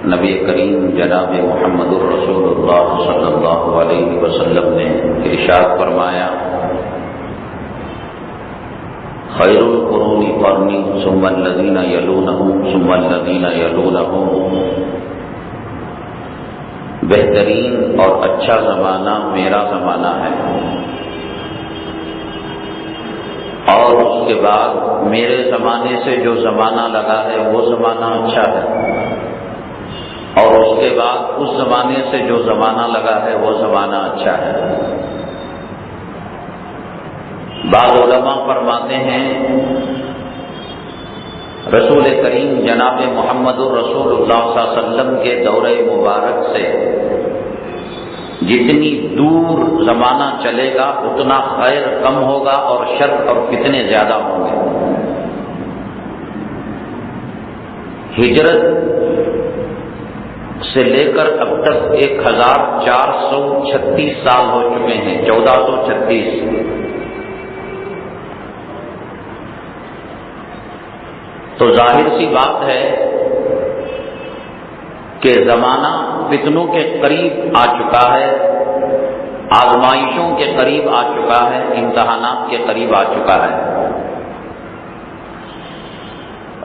نبی کریم جناب محمد الرسول اللہ صلی اللہ علیہ وسلم نے ارشاد فرمایا، خیر القرون قرنی ثم الذین یلونہم ثم الذین یلونہم، بہترین اور اچھا زمانہ میرا زمانہ ہے، اور اس کے بعد میرے زمانے سے جو زمانہ لگا ہے وہ زمانہ اچھا ہے، اور اس کے بعد اس زمانے سے جو زمانہ لگا ہے وہ زمانہ اچھا ہے۔ بعض علماء فرماتے ہیں رسول کریم جناب محمد الرسول اللہ صلی اللہ علیہ وسلم کے دور مبارک سے جتنی دور زمانہ چلے گا اتنا خیر کم ہوگا اور شر اور فتنے زیادہ ہوں گے۔ ہجرت سے لے کر اب تک 1436 سال ہو چکے ہیں، 1436۔ تو ظاہر سی بات ہے کہ زمانہ فتنوں کے قریب آ چکا ہے، آزمائشوں کے قریب آ چکا ہے، امتحانات کے قریب آ چکا ہے۔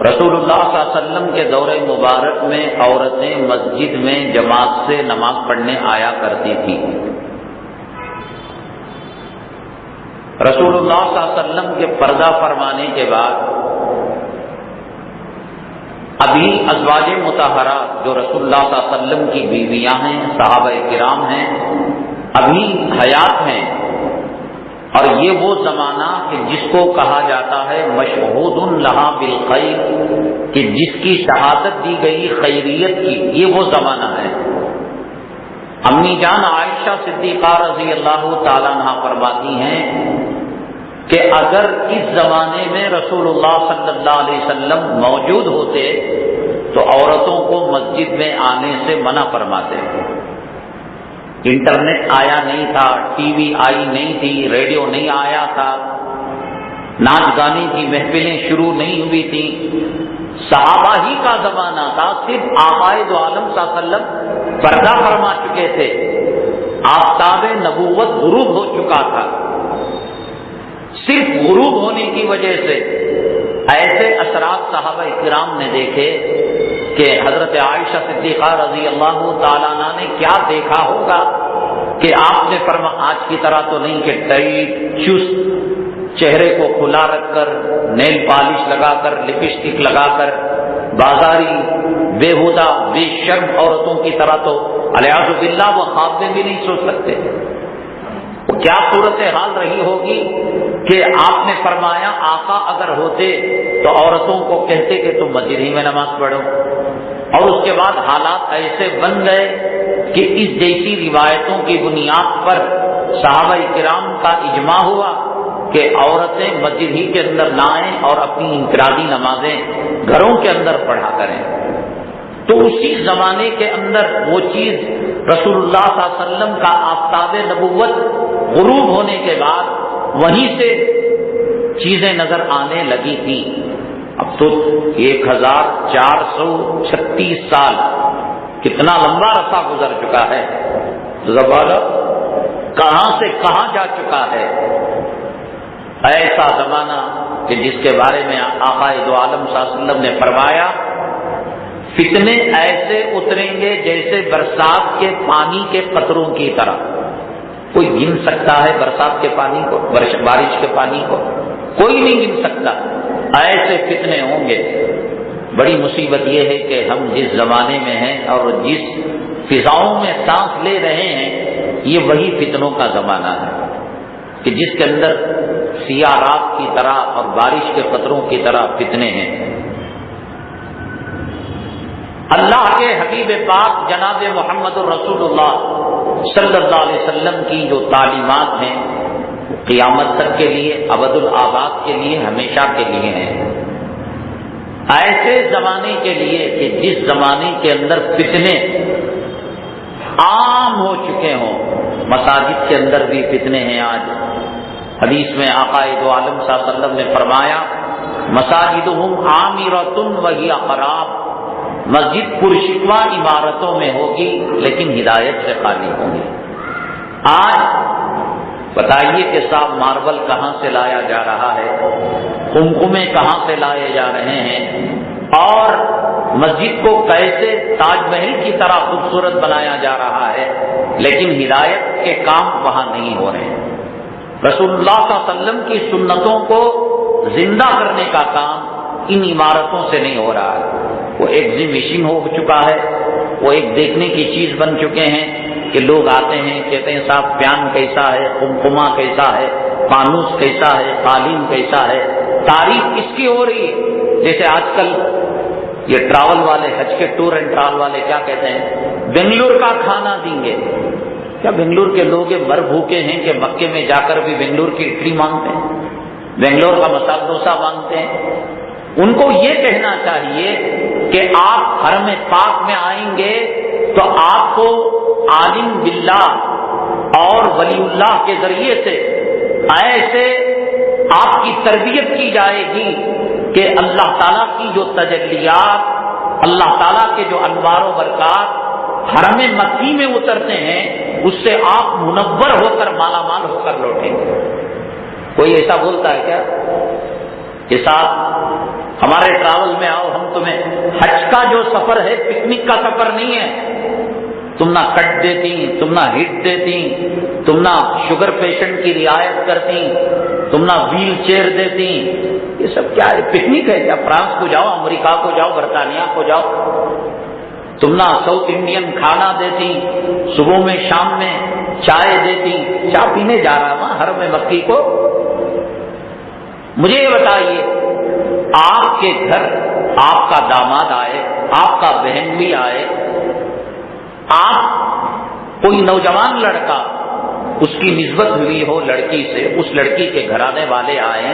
رسول اللہ صلی اللہ علیہ وسلم کے دور مبارک میں عورتیں مسجد میں جماعت سے نماز پڑھنے آیا کرتی تھیں۔ رسول اللہ صلی اللہ علیہ وسلم کے پردہ فرمانے کے بعد ابھی ازواج مطہرات جو رسول اللہ صلی اللہ علیہ وسلم کی بیویاں ہیں، صحابہ کرام ہیں، ابھی حیات ہیں، اور یہ وہ زمانہ کہ جس کو کہا جاتا ہے مشہود لہا بالخیر، کہ جس کی شہادت دی گئی خیریت کی، یہ وہ زمانہ ہے۔ امی جان عائشہ صدیقہ رضی اللہ تعالیٰ عنہا فرماتی ہیں کہ اگر اس زمانے میں رسول اللہ صلی اللہ علیہ وسلم موجود ہوتے تو عورتوں کو مسجد میں آنے سے منع فرماتے۔ انٹرنیٹ آیا نہیں تھا، ٹی وی آئی نہیں تھی، ریڈیو نہیں آیا تھا، ناچ گانے کی محفلیں شروع نہیں ہوئی تھیں، صحابہ ہی کا زمانہ تھا، صرف آقائے دو عالم صلی اللہ علیہ وسلم پردہ فرما چکے تھے، آفتاب نبوت غروب ہو چکا تھا۔ صرف غروب ہونے کی وجہ سے ایسے اثرات صحابہ کرام نے دیکھے کہ حضرت عائشہ صدیقہ رضی اللہ تعالیٰ عنہ نے کیا دیکھا ہوگا کہ آپ نے فرمایا آج کی طرح تو نہیں کہ ٹائٹ چست چہرے کو کھلا رکھ کر، نیل پالش لگا کر، لپسٹک لگا کر، بازاری بےہودہ بے شرم عورتوں کی طرح تو الیاذ باللہ وہ خواب میں بھی نہیں سوچ سکتے۔ کیا صورتحال رہی ہوگی کہ آپ نے فرمایا آقا اگر ہوتے تو عورتوں کو کہتے کہ تم مسجد ہی میں نماز پڑھو، اور اس کے بعد حالات ایسے بن گئے کہ اس جیسی روایتوں کی بنیاد پر صحابہ کرام کا اجماع ہوا کہ عورتیں مسجد ہی کے اندر نہ آئیں اور اپنی انفرادی نمازیں گھروں کے اندر پڑھا کریں۔ تو اسی زمانے کے اندر وہ چیز رسول اللہ صلی اللہ علیہ وسلم کا آفتاب نبوت غروب ہونے کے بعد وہیں سے چیزیں نظر آنے لگی تھی۔ اب تو 1436 سال کتنا لمبا عرصہ گزر چکا ہے، زبردست کہاں سے کہاں جا چکا ہے۔ ایسا زمانہ کہ جس کے بارے میں آقا دو عالم صلی اللہ علیہ وسلم نے فرمایا فتنے ایسے اتریں گے جیسے برسات کے پانی کے قطروں کی طرح۔ کوئی گن سکتا ہے برسات کے پانی کو، بارش کے پانی کو؟ کوئی نہیں گن سکتا۔ ایسے فتنے ہوں گے۔ بڑی مصیبت یہ ہے کہ ہم جس زمانے میں ہیں اور جس فضاؤں میں سانس لے رہے ہیں یہ وہی فتنوں کا زمانہ ہے کہ جس کے اندر سیاہ رات کی طرح اور بارش کے قطروں کی طرح فتنے ہیں۔ اللہ کے حبیب پاک جناب محمد الرسول اللہ صلی اللہ علیہ وسلم کی جو تعلیمات ہیں قیامت تک کے لیے، ابد الآباد کے لیے، ہمیشہ کے لیے ہیں۔ ایسے زمانے کے لیے کہ جس زمانے کے اندر فتنے عام ہو چکے ہوں، مساجد کے اندر بھی فتنے ہیں۔ آج حدیث میں آقا دو عالم صلی اللہ علیہ وسلم نے فرمایا مساجدہم عامرۃ وہی خراب، مسجد پرشکوہ عمارتوں میں ہوگی لیکن ہدایت سے خالی ہوگی۔ آج بتائیے کہ صاحب ماربل کہاں سے لایا جا رہا ہے، قمقمے کہاں سے لائے جا رہے ہیں، اور مسجد کو کیسے تاج محل کی طرح خوبصورت بنایا جا رہا ہے، لیکن ہدایت کے کام وہاں نہیں ہو رہے ہیں۔ رسول اللہ صلی اللہ علیہ وسلم کی سنتوں کو زندہ کرنے کا کام ان عمارتوں سے نہیں ہو رہا ہے۔ وہ ایگزیبیشن ہو چکا ہے، وہ ایک دیکھنے کی چیز بن چکے ہیں کہ لوگ آتے ہیں کہتے ہیں صاحب پیان کیسا ہے، قمقمہ کیسا ہے، فانوس کیسا ہے، قالین کیسا ہے، تعریف کس کی ہو رہی ہے۔ جیسے آج کل یہ ٹراول والے، حج کے ٹور اینڈ ٹراول والے کیا کہتے ہیں، بنگلور کا کھانا دیں گے۔ کیا بنگلور کے لوگ مر بھوکے ہیں کہ مکے میں جا کر بھی بنگلور کی اڈلی مانگتے ہیں، بنگلور کا مسالہ ڈوسا مانگتے ہیں؟ ان کو یہ کہنا چاہیے کہ آپ حرم پاک میں آئیں گے تو آپ کو عالم باللہ اور ولی اللہ کے ذریعے سے ایسے آپ کی تربیت کی جائے گی کہ اللہ تعالیٰ کی جو تجلیات، اللہ تعالیٰ کے جو انوار و برکات حرم مکی میں اترتے ہیں، اس سے آپ منور ہو کر مالا مال ہو کر لوٹیں گے۔ کوئی ایسا بولتا ہے کیا کہ صاحب ہمارے ٹراول میں آؤ، ہم تمہیں حج کا جو سفر ہے پکنک کا سفر نہیں ہے، تم نہ کٹ دیتی، تم نہ ہٹ دیتی، تم نہ شوگر پیشنٹ کی رعایت کرتی، تم نہ ویل چیئر دیتی، یہ سب کیا ہے؟ پکنک ہے کیا؟ فرانس کو جاؤ، امریکہ کو جاؤ، برطانیہ کو جاؤ، تم نہ ساؤتھ انڈین کھانا دیتی، صبح میں شام میں چائے دیتی، چائے پینے جا رہا ہوں حرم مکی کو۔ مجھے یہ بتائیے، آپ کے گھر آپ کا داماد آئے، آپ کا بہن بھی آئے، آپ کوئی نوجوان لڑکا، اس کی نسبت ہوئی ہو لڑکی سے، اس لڑکی کے گھرانے والے آئے،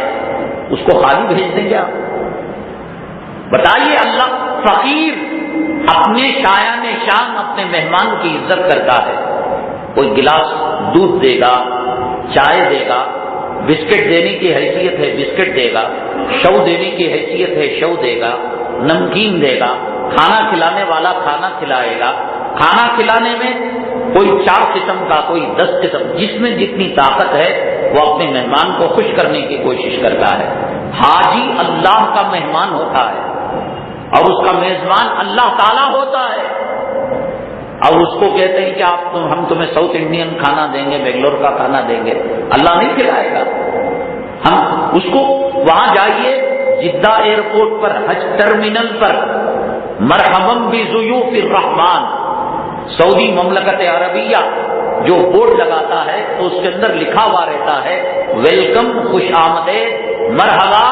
اس کو خالی بھیج دیں گے آپ؟ بتائیے، اللہ فقیر اپنے شایان شان اپنے مہمان کی عزت کرتا ہے، کوئی گلاس دودھ دے گا، چائے دے گا، بسکٹ دینے کی حیثیت ہے بسکٹ دے گا، شو دینے کی حیثیت ہے شو دے گا، نمکین دے گا، کھانا کھلانے والا کھانا کھلائے گا۔ کھانا کھلانے میں کوئی 4 قسم کا، کوئی 10 قسم، جس میں جتنی طاقت ہے وہ اپنے مہمان کو خوش کرنے کی کوشش کرتا ہے۔ حاجی اللہ کا مہمان ہوتا ہے اور اس کا میزبان اللہ تعالیٰ ہوتا ہے، اور اس کو کہتے ہیں کہ ہم تمہیں ساؤتھ انڈین کھانا دیں گے، بنگلور کا کھانا دیں گے، اللہ نہیں کھلائے گا۔ ہم اس کو وہاں جائیے، جدہ ایئرپورٹ پر، حج ٹرمینل پر، مرحبا بضیوف الرحمان، سعودی مملکت عربیہ جو بورڈ لگاتا ہے تو اس کے اندر لکھا ہوا رہتا ہے ویلکم، خوش آمدید، مرحبا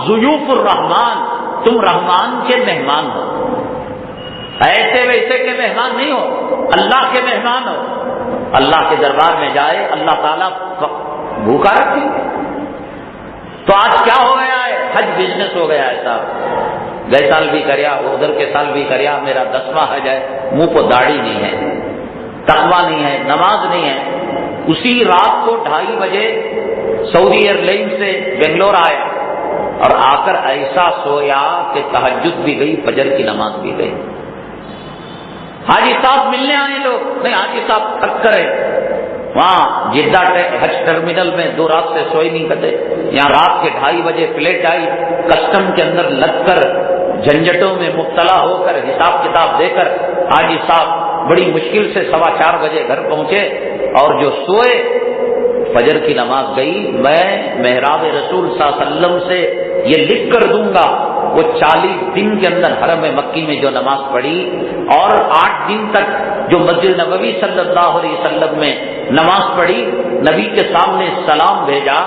ضیوف الرحمان، تم رحمان کے مہمان ہو، ایسے ویسے کے مہمان نہیں ہو، اللہ کے مہمان ہو۔ اللہ کے دربار میں جائے اللہ تعالیٰ بھوکا رکھیں گے۔ تو آج کیا ہو گیا ہے؟ حج بزنس ہو گیا ہے صاحب، گئے سال بھی کریا، ادھر کے سال بھی کریا، میرا 10واں حج ہے، منہ کو داڑھی نہیں ہے، تقویٰ نہیں ہے، نماز نہیں ہے۔ اسی رات کو 2:30 بجے سعودی ایئر لائن سے بنگلور آیا اور آ کر ایسا سویا کہ تہجد بھی گئی، فجر کی نماز بھی گئی۔ حاجی صاحب ملنے آئے لوگ، نہیں حاجی صاحب تھک کرے، وہاں جدہ حج ٹرمینل میں 2 رات سے سوئی نہیں کرتے، یہاں رات کے 2:30 بجے فلیٹ آئی، کسٹم کے اندر لگ کر جھنجٹوں میں مبتلا ہو کر حساب کتاب دے کر حاجی صاحب بڑی مشکل سے 4:15 بجے گھر پہنچے، اور جو سوئے فجر کی نماز گئی۔ میں محراب رسول صلی اللہ علیہ وسلم سے یہ لکھ کر دوں گا، وہ 40 دن کے اندر حرم مکی میں جو نماز پڑھی، اور 8 دن تک جو مسجد نبوی صلی اللہ علیہ وسلم میں نماز پڑھی، نبی کے سامنے سلام بھیجا،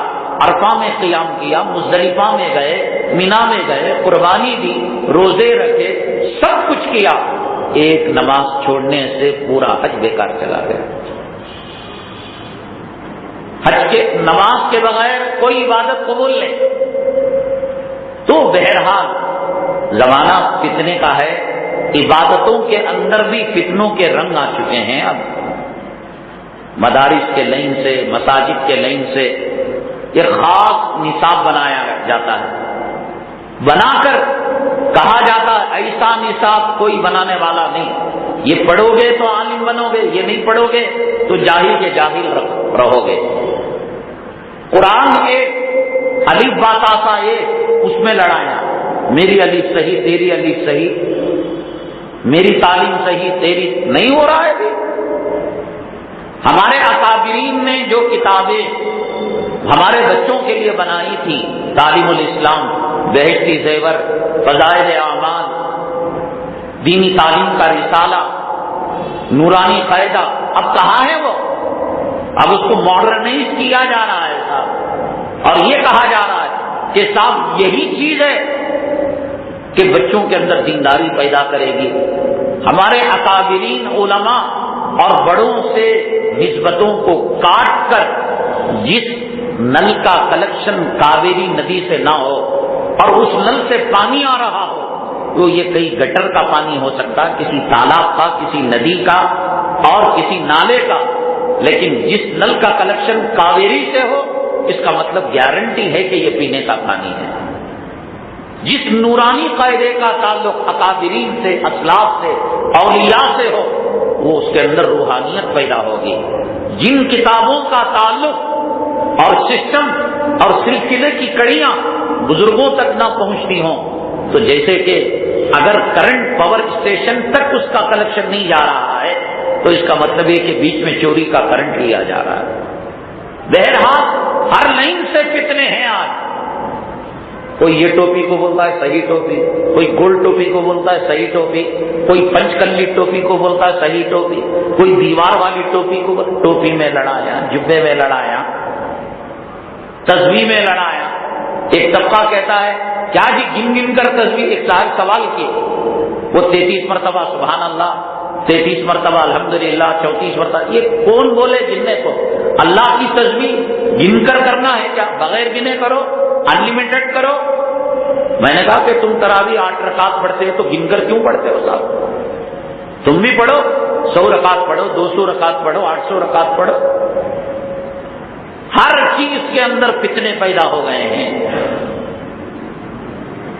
عرفہ میں قیام کیا، مزدلفہ میں گئے، مینا میں گئے، قربانی دی، روزے رکھے، سب کچھ کیا، ایک نماز چھوڑنے سے پورا حج بیکار چلا گیا۔ حج کے نماز کے بغیر کوئی عبادت قبول نہیں۔ تو بہرحال زمانہ فتنے کا ہے، عبادتوں کے اندر بھی فتنوں کے رنگ آ چکے ہیں۔ اب مدارس کے لائن سے، مساجد کے لائن سے ایک خاص نصاب بنایا جاتا ہے، بنا کر کہا جاتا ایسا نصاب کوئی بنانے والا نہیں، یہ پڑھو گے تو عالم بنو گے، یہ نہیں پڑھو گے تو جاہل کے جاہل رہو گے۔ قرآن ایک الف بات آسا ایک، اس میں لڑائیاں، میری الف صحیح تیری الف صحیح، میری تعلیم صحیح تیری نہیں ہو رہا ہے بھی۔ ہمارے اکابرین نے جو کتابیں ہمارے بچوں کے لیے بنائی تھی، تعلیم الاسلام، بہشتی زیور، فضائل اعمال، دینی تعلیم کا رسالہ، نورانی قاعدہ، اب کہاں ہے وہ؟ اب اس کو ماڈرنائز کیا جا رہا ہے صاحب، اور یہ کہا جا رہا ہے کہ صاحب یہی چیز ہے کہ بچوں کے اندر دینداری پیدا کرے گی۔ ہمارے اکابرین علماء اور بڑوں سے نسبتوں کو کاٹ کر جس نل کا کلیکشن کاویری ندی سے نہ ہو اور اس نل سے پانی آ رہا ہو، تو یہ کئی گٹر کا پانی ہو سکتا، کسی تالاب کا، کسی ندی کا اور کسی نالے کا، لیکن جس نل کا کلیکشن کاویری سے ہو، اس کا مطلب گارنٹی ہے کہ یہ پینے کا پانی ہے۔ جس نورانی قاعدے کا تعلق اکابرین سے، اسلاف سے، اولیاء سے ہو، وہ اس کے اندر روحانیت پیدا ہوگی۔ جن کتابوں کا تعلق اور سسٹم اور سلسلے کی کڑیاں بزرگوں تک نہ پہنچتی ہوں، تو جیسے کہ اگر کرنٹ پاور اسٹیشن تک اس کا کلیکشن نہیں جا رہا ہے تو اس کا مطلب یہ کہ بیچ میں چوری کا کرنٹ لیا جا رہا ہے۔ بہرحال ہر لائن سے فتنے ہیں آج، کوئی یہ ٹوپی کو بولتا ہے صحیح ٹوپی، کوئی گول ٹوپی کو بولتا ہے صحیح ٹوپی، کوئی پنچ کلی ٹوپی کو بولتا ہے صحیح ٹوپی، کوئی دیوار والی ٹوپی کو ٹوپی میں لڑایا، جبے میں لڑایا، تسبیح میں لڑایا۔ ایک طبقہ کہتا ہے کیا جی گن گن کر تسبیح، ایک صاحب سوال کیے، وہ 33 مرتبہ سبحان اللہ، 33 مرتبہ الحمدللہ، 34 مرتبہ، یہ کون بولے گننے کو؟ اللہ کی تسبیح گن کر کرنا ہے کیا؟ بغیر گنے کرو، انلمیٹڈ کرو۔ میں نے کہا کہ تم تراویح 8 رکعت پڑھتے ہو تو گن کر کیوں پڑھتے ہو صاحب؟ تم بھی پڑھو، 100 رکعت پڑھو، 200 رکعت پڑھو، 800 رکعت پڑھو۔ ہر چیز کے اندر فتنے پیدا ہو گئے ہیں۔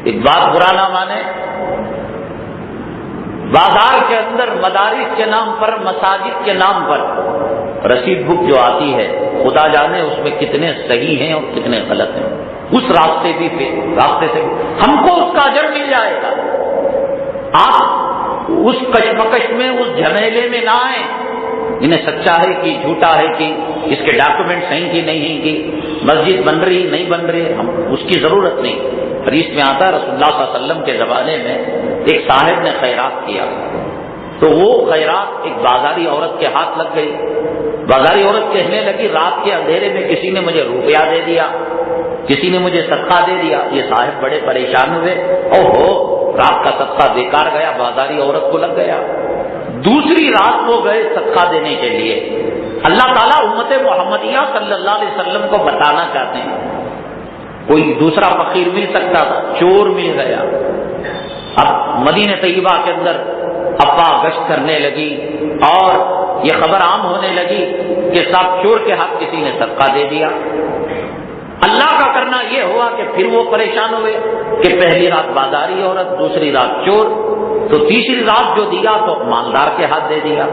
ایک بات برا نہ مانے، بازار کے اندر مدارس کے نام پر، مساجد کے نام پر رسید بک جو آتی ہے، خدا جانے اس میں کتنے صحیح ہیں اور کتنے غلط ہیں۔ اس راستے سے بھی ہم کو اس کا اجر مل جائے گا۔ آپ اس کشمکش میں، اس جھمیلے میں نہ آئیں، انہیں سچا ہے کہ جھوٹا ہے کہ اس کے ڈاکومنٹ صحیح کی نہیں ہیں، کہ مسجد بن رہی نہیں بن رہی، ہم اس کی ضرورت نہیں۔ حدیث میں آتا ہے رسول اللہ صلی اللہ علیہ وسلم کے زمانے میں ایک صاحب نے خیرات کیا، تو وہ خیرات ایک بازاری عورت کے ہاتھ لگ گئی۔ بازاری عورت کہنے لگی رات کے اندھیرے میں کسی نے مجھے روپیہ دے دیا، کسی نے مجھے صدقہ دے دیا۔ یہ صاحب بڑے پریشان ہوئے، اوہو رات کا صدقہ بیکار گیا، بازاری عورت کو لگ گیا۔ دوسری رات وہ گئے صدقہ دینے کے لیے۔ اللہ تعالیٰ امت محمدیہ صلی اللہ علیہ وسلم کو بتانا چاہتے ہیں، کوئی دوسرا فقیر مل سکتا تھا، چور مل گیا۔ اب مدینہ طیبہ کے اندر افواہ گشت کرنے لگی اور یہ خبر عام ہونے لگی کہ صاحب چور کے ہاتھ کسی نے صدقہ دے دیا۔ اللہ کا کرنا یہ ہوا کہ پھر وہ پریشان ہوئے کہ پہلی رات بازاری عورت، دوسری رات چور، تو تیسری رات جو دیا تو مالدار کے ہاتھ دے دیا۔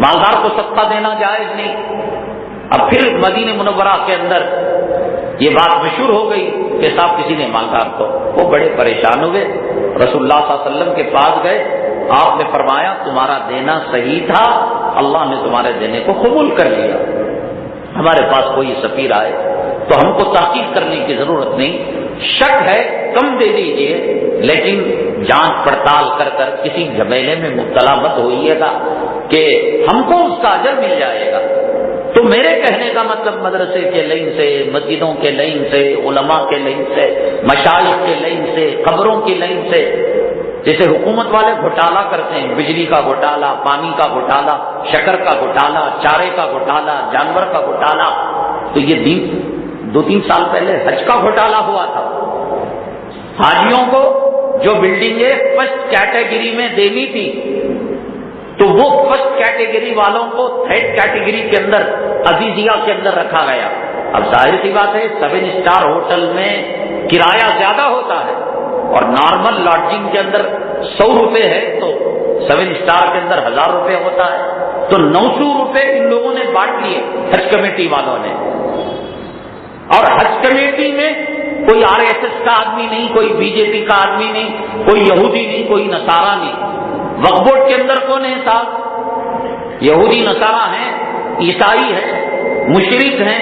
مالدار کو صدقہ دینا جائز نہیں۔ اب پھر مدینہ منورہ کے اندر یہ بات مشہور ہو گئی کہ صاحب کسی نے مالدار کو، وہ بڑے پریشان ہوئے، رسول اللہ صلی اللہ علیہ وسلم کے پاس گئے۔ آپ نے فرمایا تمہارا دینا صحیح تھا، اللہ نے تمہارے دینے کو قبول کر لیا۔ ہمارے پاس کوئی سفیر آئے تو ہم کو تحقیق کرنے کی ضرورت نہیں، شک ہے کم دے دیجئے، لیکن جانچ پڑتال کر کر کسی جھمیلے میں مبتلا مت ہوئیے گا کہ ہم کو اس کا اجر مل جائے گا۔ تو میرے کہنے کا مطلب مدرسے کے لائن سے، مسجدوں کے لائن سے، علماء کے لائن سے، مشائخ کے لائن سے، قبروں کی لائن سے، جیسے حکومت والے گھوٹالہ کرتے ہیں، بجلی کا گھوٹالہ، پانی کا گھوٹالہ، شکر کا گھوٹالہ، چارے کا گھوٹالہ، جانور کا گھوٹالہ، تو یہ 2-3 سال پہلے حج کا گھوٹالہ ہوا تھا۔ حاجیوں کو جو بلڈنگیں فرسٹ کیٹیگری میں دینی تھی تو وہ فرسٹ کیٹیگری والوں کو تھرڈ کیٹیگری کے اندر، عزیزیہ کے اندر رکھا گیا۔ اب ظاہر سی بات ہے 7 اسٹار ہوٹل میں کرایہ زیادہ ہوتا ہے، اور نارمل لاڈجنگ کے اندر 100 روپے ہے تو 7 اسٹار کے اندر 1000 روپے ہوتا ہے. تو 900 روپے ان لوگوں نے بانٹ لیے حج کمیٹی والوں نے. اور حج کمیٹی میں کوئی RSS کا آدمی نہیں, کوئی BJP کا آدمی نہیں, کوئی یہودی نہیں, کوئی نصارہ نہیں. وقف بورڈ کے اندر کون ہے صاحب؟ یہودی نصارہ ہیں, عیسائی ہیں, مشرک ہیں,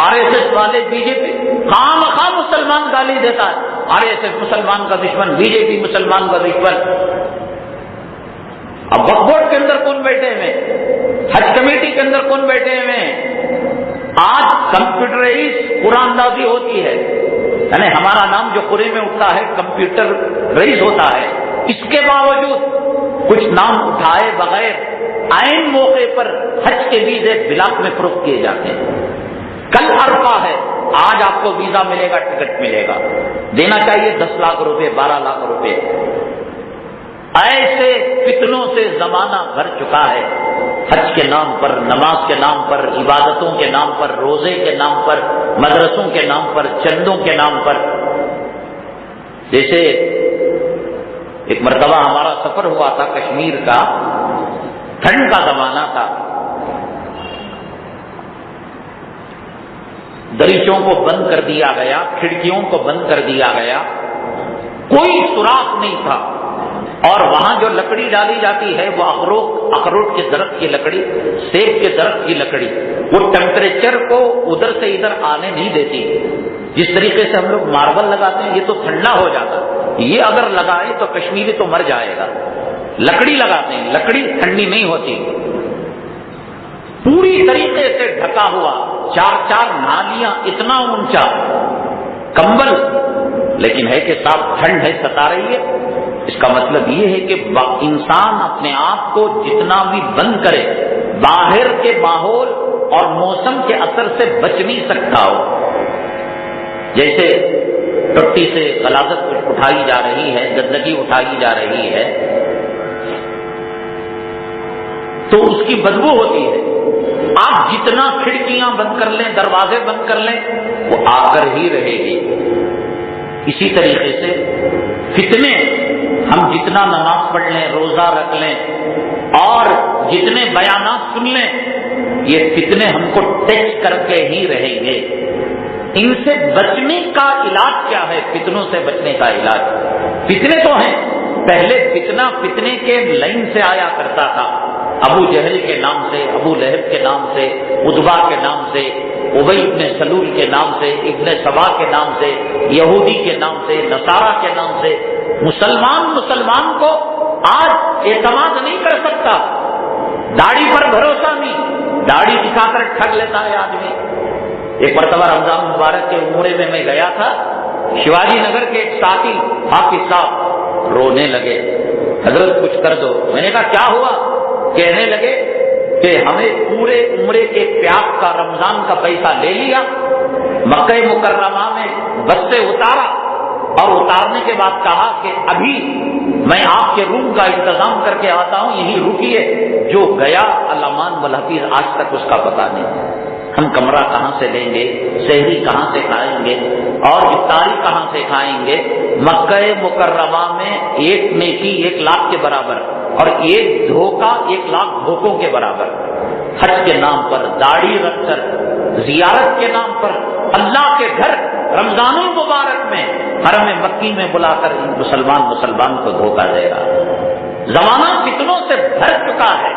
RSS والے, BJP. خام خواہ مسلمان گالی دیتا ہے, RSS مسلمان کا دشمن, BJP مسلمان کا دشمن. اب وقف بورڈ کے اندر کون بیٹھے ہوئے, حج کمیٹی کے اندر کون بیٹھے ہوئے ہیں؟ آج کمپیوٹرائز قرآن اندازی ہوتی ہے, یعنی ہمارا نام جو قرآن میں اٹھتا ہے کمپیوٹرائز ہوتا ہے. اس کے باوجود کچھ نام اٹھائے بغیر عین موقع پر حج کے ویزے بلاک میں فروخت کیے جاتے ہیں. کل عرفہ ہے, آج آپ کو ویزا ملے گا, ٹکٹ ملے گا, دینا چاہیے 10 لاکھ روپے, 12 لاکھ روپے. ایسے فتنوں سے زمانہ بھر چکا ہے. حج کے نام پر, نماز کے نام پر, عبادتوں کے نام پر, روزے کے نام پر, مدرسوں کے نام پر, چندوں کے نام پر. جیسے ایک مرتبہ ہمارا سفر ہوا تھا کشمیر کا, ٹھنڈ کا زمانہ تھا, دریچوں کو بند کر دیا گیا, کھڑکیوں کو بند کر دیا گیا, کوئی سوراخ نہیں تھا. اور وہاں جو لکڑی ڈالی جاتی ہے وہ اخروٹ کے درخت کی لکڑی, سیب کے درخت کی لکڑی, وہ ٹیمپریچر کو ادھر سے ادھر آنے نہیں دیتی. جس طریقے سے ہم لوگ ماربل لگاتے ہیں یہ تو ٹھنڈا ہو جاتا, یہ اگر لگائے تو کشمیری تو مر جائے گا. لکڑی لگاتے ہیں, لکڑی ٹھنڈی نہیں ہوتی. پوری طریقے سے ڈھکا ہوا, 4 نالیاں, اتنا اونچا کمبل, لیکن ہے کہ صاحب ٹھنڈ ہے, ستا رہی ہے. اس کا مطلب یہ ہے کہ انسان اپنے آپ کو جتنا بھی بند کرے, باہر کے ماحول اور موسم کے اثر سے بچ نہیں سکتا ہو. جیسے ٹٹی سے غلاظت اٹھائی جا رہی ہے, گندگی اٹھائی جا رہی ہے, تو اس کی بدبو ہوتی ہے. آپ جتنا کھڑکیاں بند کر لیں, دروازے بند کر لیں, وہ آ کر ہی رہے گی. اسی طریقے سے فتنے, ہم جتنا نماز پڑھ لیں, روزہ رکھ لیں اور جتنے بیانات سن لیں, یہ فتنے ہم کو ٹیسٹ کر کے ہی رہیں گے. ان سے بچنے کا علاج کیا ہے؟ فتنوں سے بچنے کا علاج, فتنے تو ہیں. پہلے فتنے کے لائن سے آیا کرتا تھا, ابو جہل کے نام سے, ابو لہب کے نام سے, عتبہ کے نام سے, ابی ابن سلول کے نام سے, ابن سبا کے نام سے, یہودی کے نام سے, نصارہ کے نام سے. مسلمان کو آج اعتماد نہیں کر سکتا. داڑھی پر بھروسہ نہیں, داڑھی دکھا کر ٹھگ لیتا ہے آدمی. ایک مرتبہ رمضان مبارک کے عمرے میں گیا تھا, شیواجی نگر کے ایک ساتھی حافظ صاحب رونے لگے, حضرت کچھ کر دو. میں نے کہا کیا ہوا؟ کہنے لگے کہ ہمیں پورے عمرے کے پیاس کا, رمضان کا پیسہ لے لیا, مکہ مکرمہ میں بس سے اتارا, اور اتارنے کے بعد کہا کہ ابھی میں آپ کے روم کا انتظام کر کے آتا ہوں, یہی رکیے. جو گیا علمان والحفیظ آج تک اس کا پتہ نہیں. ہم کمرہ کہاں سے لیں گے, سحری کہاں سے کھائیں گے, اور افطاری کہاں سے کھائیں گے؟ مکہ مکرمہ میں ایک نیکی 1 لاکھ کے برابر, اور ایک دھوکہ 1 لاکھ دھوکوں کے برابر. حج کے نام پر داڑھی رکھ کر, زیارت کے نام پر اللہ کے گھر رمضان المبارک میں حرم مکی میں بلا کر مسلمان کو دھوکہ دے رہا. زمانہ فتنوں سے بھر چکا ہے.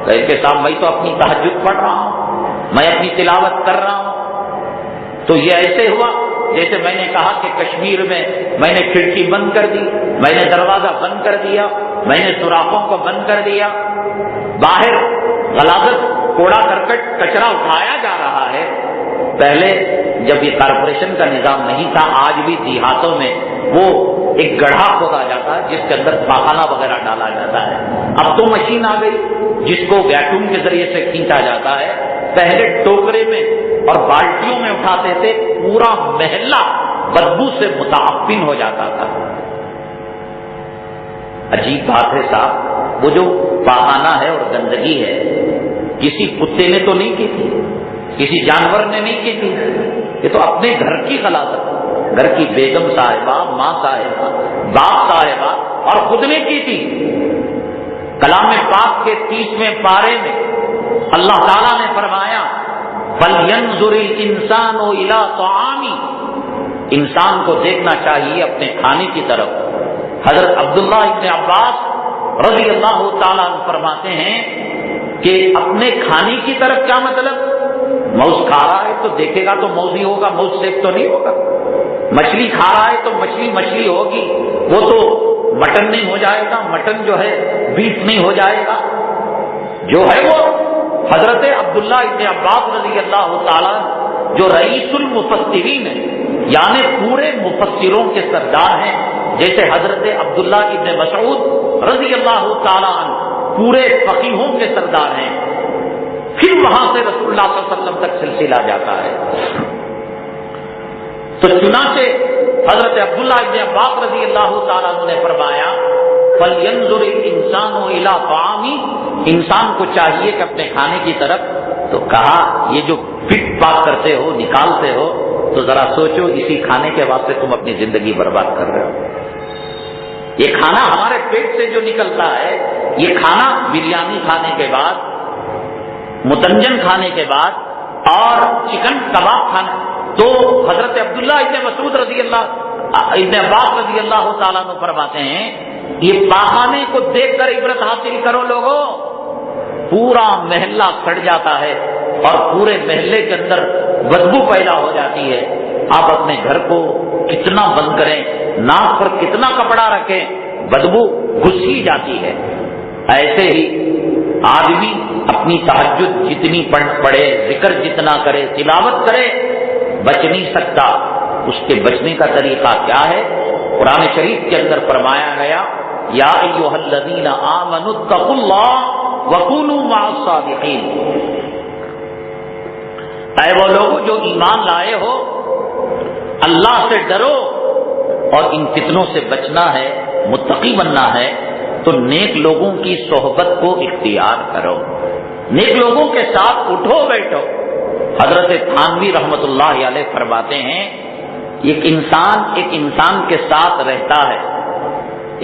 کہ کے صاحب میں تو اپنی تہجد پڑھ رہا ہوں, میں اپنی تلاوت کر رہا ہوں. تو یہ ایسے ہوا جیسے میں نے کہا کہ کشمیر میں میں نے کھڑکی بند کر دی, میں نے دروازہ بند کر دیا, میں نے سوراخوں کو بند کر دیا. باہر غلاظت, کوڑا کرکٹ, کچرا اٹھایا جا رہا ہے. پہلے جب یہ کارپوریشن کا نظام نہیں تھا, آج بھی دیہاتوں میں وہ ایک گڑھا کھودا جاتا ہے جس کے اندر پاخانہ وغیرہ ڈالا جاتا ہے. اب تو مشین آ گئی جس کو ویکیوم کے ذریعے سے کھینچا جاتا ہے. پہلے ٹوکرے میں اور بالٹیوں میں اٹھاتے تھے, پورا محلہ بدبو سے متعفن ہو جاتا تھا. عجیب بات ہے صاحب, وہ جو پاخانہ ہے اور گندگی ہے, کسی کتے نے تو نہیں کی تھی, کسی جانور نے نہیں کی تھی, یہ تو اپنے گھر کی غلاظت. گھر کی بیگم صاحبہ، ماں صاحبہ، باپ صاحبہ، اور خود نے کی تھی۔ کلام پاک کے 30ویں پارے میں اللہ تعالیٰ نے فرمایا فَلْيَنْظُرِ الْإِنسَانُ إِلَىٰ طَعَامِهِ، انسان کو دیکھنا چاہیے اپنے کھانے کی طرف۔ حضرت عبداللہ ابن عباس رضی اللہ تعالیٰ عنہ فرماتے ہیں کہ اپنے کھانے کی طرف کیا مطلب؟ موز کھا رہا ہے تو دیکھے گا تو موز ہی ہوگا، موز سیک تو نہیں ہوگا۔ مچھلی کھا رہا ہے تو مچھلی ہوگی، وہ تو مٹن نہیں ہو جائے گا، مٹن جو ہے بیف نہیں ہو جائے گا، جو ہے وہ حضرت عبداللہ ابن عباس رضی اللہ تعالیٰ جو رئیس المفسرین ہیں، یعنی پورے مفسروں کے سردار ہیں، جیسے حضرت عبداللہ ابن مسعود رضی اللہ تعالیٰ عنہ پورے فقیہوں کے سردار ہیں، پھر وہاں سے رسول اللہ صلی اللہ علیہ وسلم تک سلسلہ جاتا ہے۔ تو چنانچہ حضرت عبداللہ ابن عباس رضی اللہ تعالیٰ عنہ نے فرمایا فَلْيَنْظُرِ الْإِنسَانُ إِلَىٰ طَعَامِهِ، انسان کو چاہیے کہ اپنے کھانے کی طرف، تو کہا یہ جو پٹ پاک کرتے ہو، نکالتے ہو، تو ذرا سوچو اسی کھانے کے واسطے تم اپنی زندگی برباد کر رہے ہو۔ یہ کھانا ہمارے پیٹ سے جو نکلتا ہے، یہ کھانا بریانی کھانے کے بعد، متنجن کھانے کے بعد اور چکن کباب کھانا، تو حضرت عبداللہ ابن مسعود رضی اللہ ابن عباس رضی اللہ تعالیٰ عنہ فرماتے ہیں یہ پاخانے کو دیکھ کر عبرت حاصل کرو لوگوں، پورا محلہ سڑ جاتا ہے اور پورے محلے کے اندر بدبو پیدا ہو جاتی ہے۔ آپ اپنے گھر کو کتنا بند کریں، ناک پر کتنا کپڑا رکھیں، بدبو گھس ہی جاتی ہے۔ ایسے ہی آدمی اپنی تہجد جتنی پڑھے، ذکر جتنا کرے، تلاوت کرے، بچ نہیں سکتا۔ اس کے بچنے کا طریقہ کیا ہے؟ قرآن شریف کے اندر فرمایا گیا یا ایھا الذین آمنوا اتقوا اللہ وکونوا مع الصادقین، اے وہ لوگ جو ایمان لائے ہو، اللہ سے ڈرو اور ان فتنوں سے بچنا ہے، متقی بننا ہے تو نیک لوگوں کی صحبت کو اختیار کرو، نیک لوگوں کے ساتھ اٹھو بیٹھو۔ حضرت تھانوی رحمت اللہ علیہ فرماتے ہیں ایک انسان کے ساتھ رہتا ہے،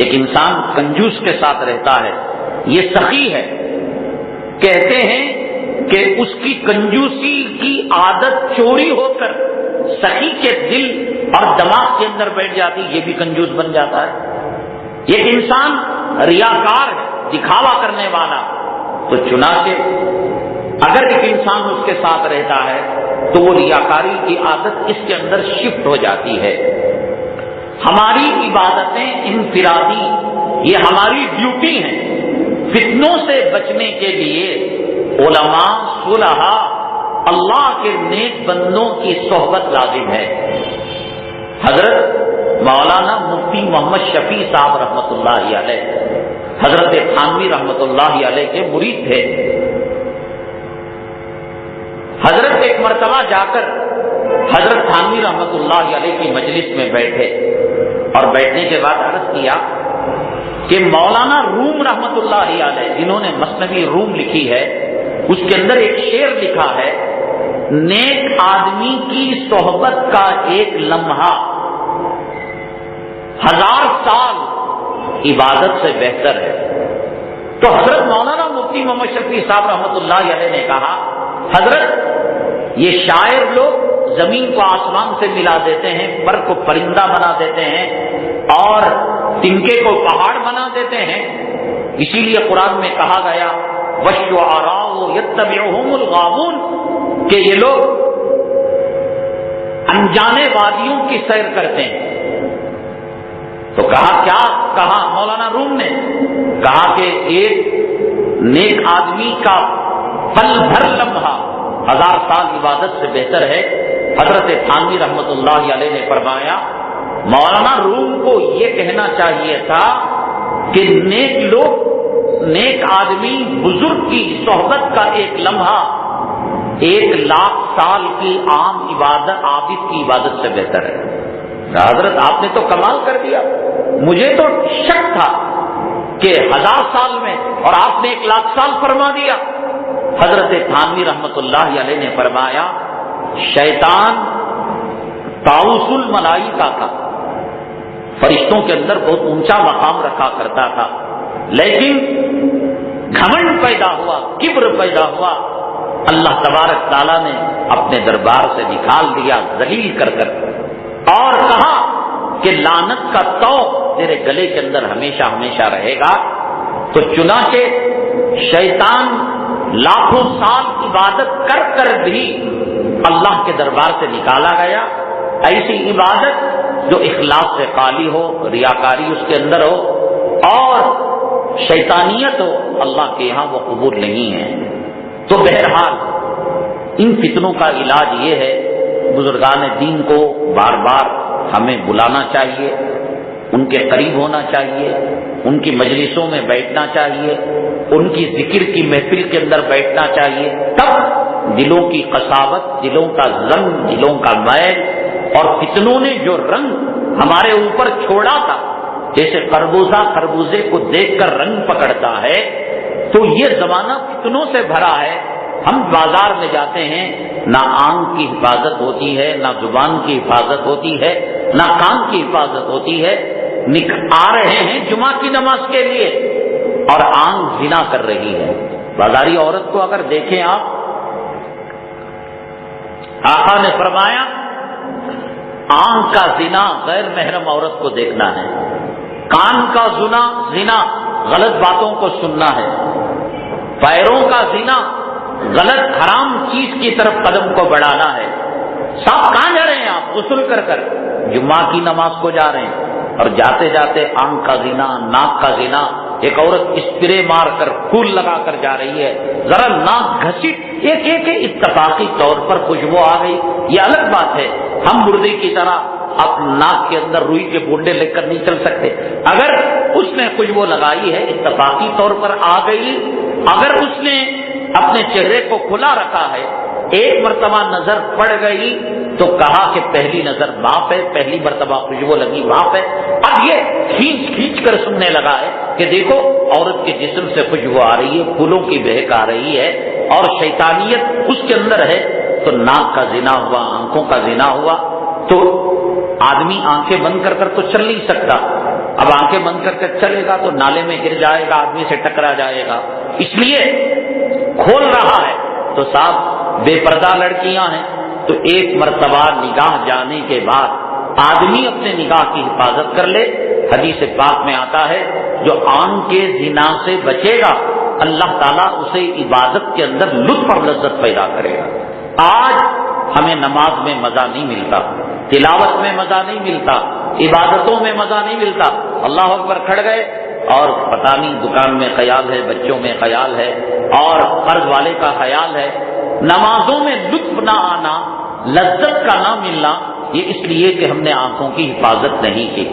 ایک انسان کنجوس کے ساتھ رہتا ہے، یہ سخی ہے، کہتے ہیں کہ اس کی کنجوسی کی عادت چوری ہو کر سخی کے دل اور دماغ کے اندر بیٹھ جاتی، یہ بھی کنجوس بن جاتا ہے۔ ایک انسان ریاکار ہے، دکھاوا کرنے والا، تو چنانچہ اگر ایک انسان اس کے ساتھ رہتا ہے تو وہ ریاکاری کی عادت اس کے اندر شفٹ ہو جاتی ہے۔ ہماری عبادتیں انفرادی، یہ ہماری ڈیوٹی ہیں، فتنوں سے بچنے کے لیے علماء، صلحاء، اللہ کے نیک بندوں کی صحبت لازم ہے۔ حضرت مولانا مفتی محمد شفیع صاحب رحمۃ اللہ علیہ حضرت تھانوی رحمۃ اللہ علیہ کے مرید تھے۔ حضرت ایک مرتبہ جا کر حضرت تھانوی رحمۃ اللہ علیہ کی مجلس میں بیٹھے اور بیٹھنے کے بعد عرض کیا کہ مولانا روم رحمۃ اللہ علیہ جنہوں نے مثنوی روم لکھی ہے، اس کے اندر ایک شعر لکھا ہے، نیک آدمی کی صحبت کا ایک لمحہ 1000 سال عبادت سے بہتر ہے۔ تو حضرت مولانا مفتی محمد شفیع صاحب رحمۃ اللہ علیہ نے کہا حضرت یہ شاعر لوگ زمین کو آسمان سے ملا دیتے ہیں، پر کو پرندہ بنا دیتے ہیں اور تنکے کو پہاڑ بنا دیتے ہیں، اسی لیے قرآن میں کہا گیا وَالشُّعَرَاءُ يَتَّبِعُهُمُ الْغَاوُونَ کہ یہ لوگ انجانے وادیوں کی سیر کرتے ہیں۔ تو کہا کیا کہا مولانا روم نے؟ کہا کہ ایک نیک آدمی کا پل بھر لمحہ 1000 سال عبادت سے بہتر ہے۔ حضرت تھانوی رحمت اللہ علیہ نے فرمایا مولانا روم کو یہ کہنا چاہیے تھا کہ نیک لوگ، نیک آدمی، بزرگ کی صحبت کا ایک لمحہ 1,00,000 سال کی عام عبادت، عابد کی عبادت سے بہتر ہے۔ حضرت آپ نے تو کمال کر دیا، مجھے تو شک تھا کہ 1000 سال میں، اور آپ نے 1,00,000 سال فرما دیا۔ حضرت تھانوی رحمت اللہ علیہ نے فرمایا شیطان طاؤس الملائکہ کا، فرشتوں کے اندر بہت اونچا مقام رکھا کرتا تھا، لیکن گھمنڈ پیدا ہوا، کبر پیدا ہوا، اللہ تبارک تعالیٰ نے اپنے دربار سے نکال دیا ذلیل کر کر، اور کہا کہ لعنت کا طوق تیرے گلے کے اندر ہمیشہ ہمیشہ رہے گا۔ تو چنانچہ شیطان لاکھوں سال عبادت کر کر بھی اللہ کے دربار سے نکالا گیا۔ ایسی عبادت جو اخلاص سے خالی ہو، ریاکاری اس کے اندر ہو اور شیطانیت ہو، اللہ کے یہاں وہ قبول نہیں ہے۔ تو بہرحال ان فتنوں کا علاج یہ ہے، بزرگان دین کو بار بار ہمیں بلانا چاہیے، ان کے قریب ہونا چاہیے، ان کی مجلسوں میں بیٹھنا چاہیے، ان کی ذکر کی محفل کے اندر بیٹھنا چاہیے، تب دلوں کی قساوت، دلوں کا زنگ، دلوں کا میل اور فتنوں نے جو رنگ ہمارے اوپر چھوڑا تھا، جیسے خربوزہ خربوزے کو دیکھ کر رنگ پکڑتا ہے، تو یہ زمانہ فتنوں سے بھرا ہے۔ ہم بازار میں جاتے ہیں، نہ آنکھ کی حفاظت ہوتی ہے، نہ زبان کی حفاظت ہوتی ہے، نہ کان کی حفاظت ہوتی ہے، آ رہے ہیں جمعہ کی نماز کے لیے اور آنکھ زنا کر رہی ہے۔ بازاری عورت کو اگر دیکھیں آپ، آقا نے فرمایا آنکھ کا زنا غیر محرم عورت کو دیکھنا ہے، کان کا زنا غلط باتوں کو سننا ہے، پیروں کا زنا غلط حرام چیز کی طرف قدم کو بڑھانا ہے۔ صاحب کہاں جا رہے ہیں آپ؟ غسل کر کر جمعہ کی نماز کو جا رہے ہیں، اور جاتے جاتے آنکھ کا زنا، ناک کا زنا، ایک عورت اسپرے مار کر پھول لگا کر جا رہی ہے، ذرا ناک گھسیٹ، ایک اتفاقی طور پر خوشبو آ گئی، یہ الگ بات ہے۔ ہم مردے کی طرح اب ناک کے اندر روئی کے بونڈے لے کر نہیں چل سکتے۔ اگر اس نے خوشبو لگائی ہے، اتفاقی طور پر آ گئی، اگر اس نے اپنے چہرے کو کھلا رکھا ہے، ایک مرتبہ نظر پڑ گئی تو کہا کہ پہلی نظر معاف ہے، پہلی مرتبہ خوشبو لگی معاف ہے۔ اب یہ کھینچ کر سننے لگا ہے کہ دیکھو عورت کے جسم سے خوشبو آ رہی ہے، پھولوں کی بہک آ رہی ہے اور شیطانیت اس کے اندر ہے، تو ناک کا زنا ہوا، آنکھوں کا زنا ہوا۔ تو آدمی آنکھیں بند کر کر تو چل نہیں سکتا، اب آنکھیں بند کر کر چلے گا تو نالے میں گر جائے گا، آدمی سے ٹکرا جائے گا، اس لیے کھول رہا ہے۔ تو صاحب بے پردہ لڑکیاں ہیں، تو ایک مرتبہ نگاہ جانے کے بعد آدمی اپنے نگاہ کی حفاظت کر لے۔ حدیث پاک میں آتا ہے جو آنکھ کے زنا سے بچے گا، اللہ تعالیٰ اسے عبادت کے اندر لطف اور لذت پیدا کرے گا۔ آج ہمیں نماز میں مزہ نہیں ملتا، تلاوت میں مزہ نہیں ملتا، عبادتوں میں مزہ نہیں ملتا۔ اللہ اکبر کھڑ گئے اور پتہ نہیں دکان میں خیال ہے، بچوں میں خیال ہے اور قرض والے کا خیال ہے۔ نمازوں میں لطف نہ آنا، لذت کا نہ ملنا، یہ اس لیے کہ ہم نے آنکھوں کی حفاظت نہیں کی۔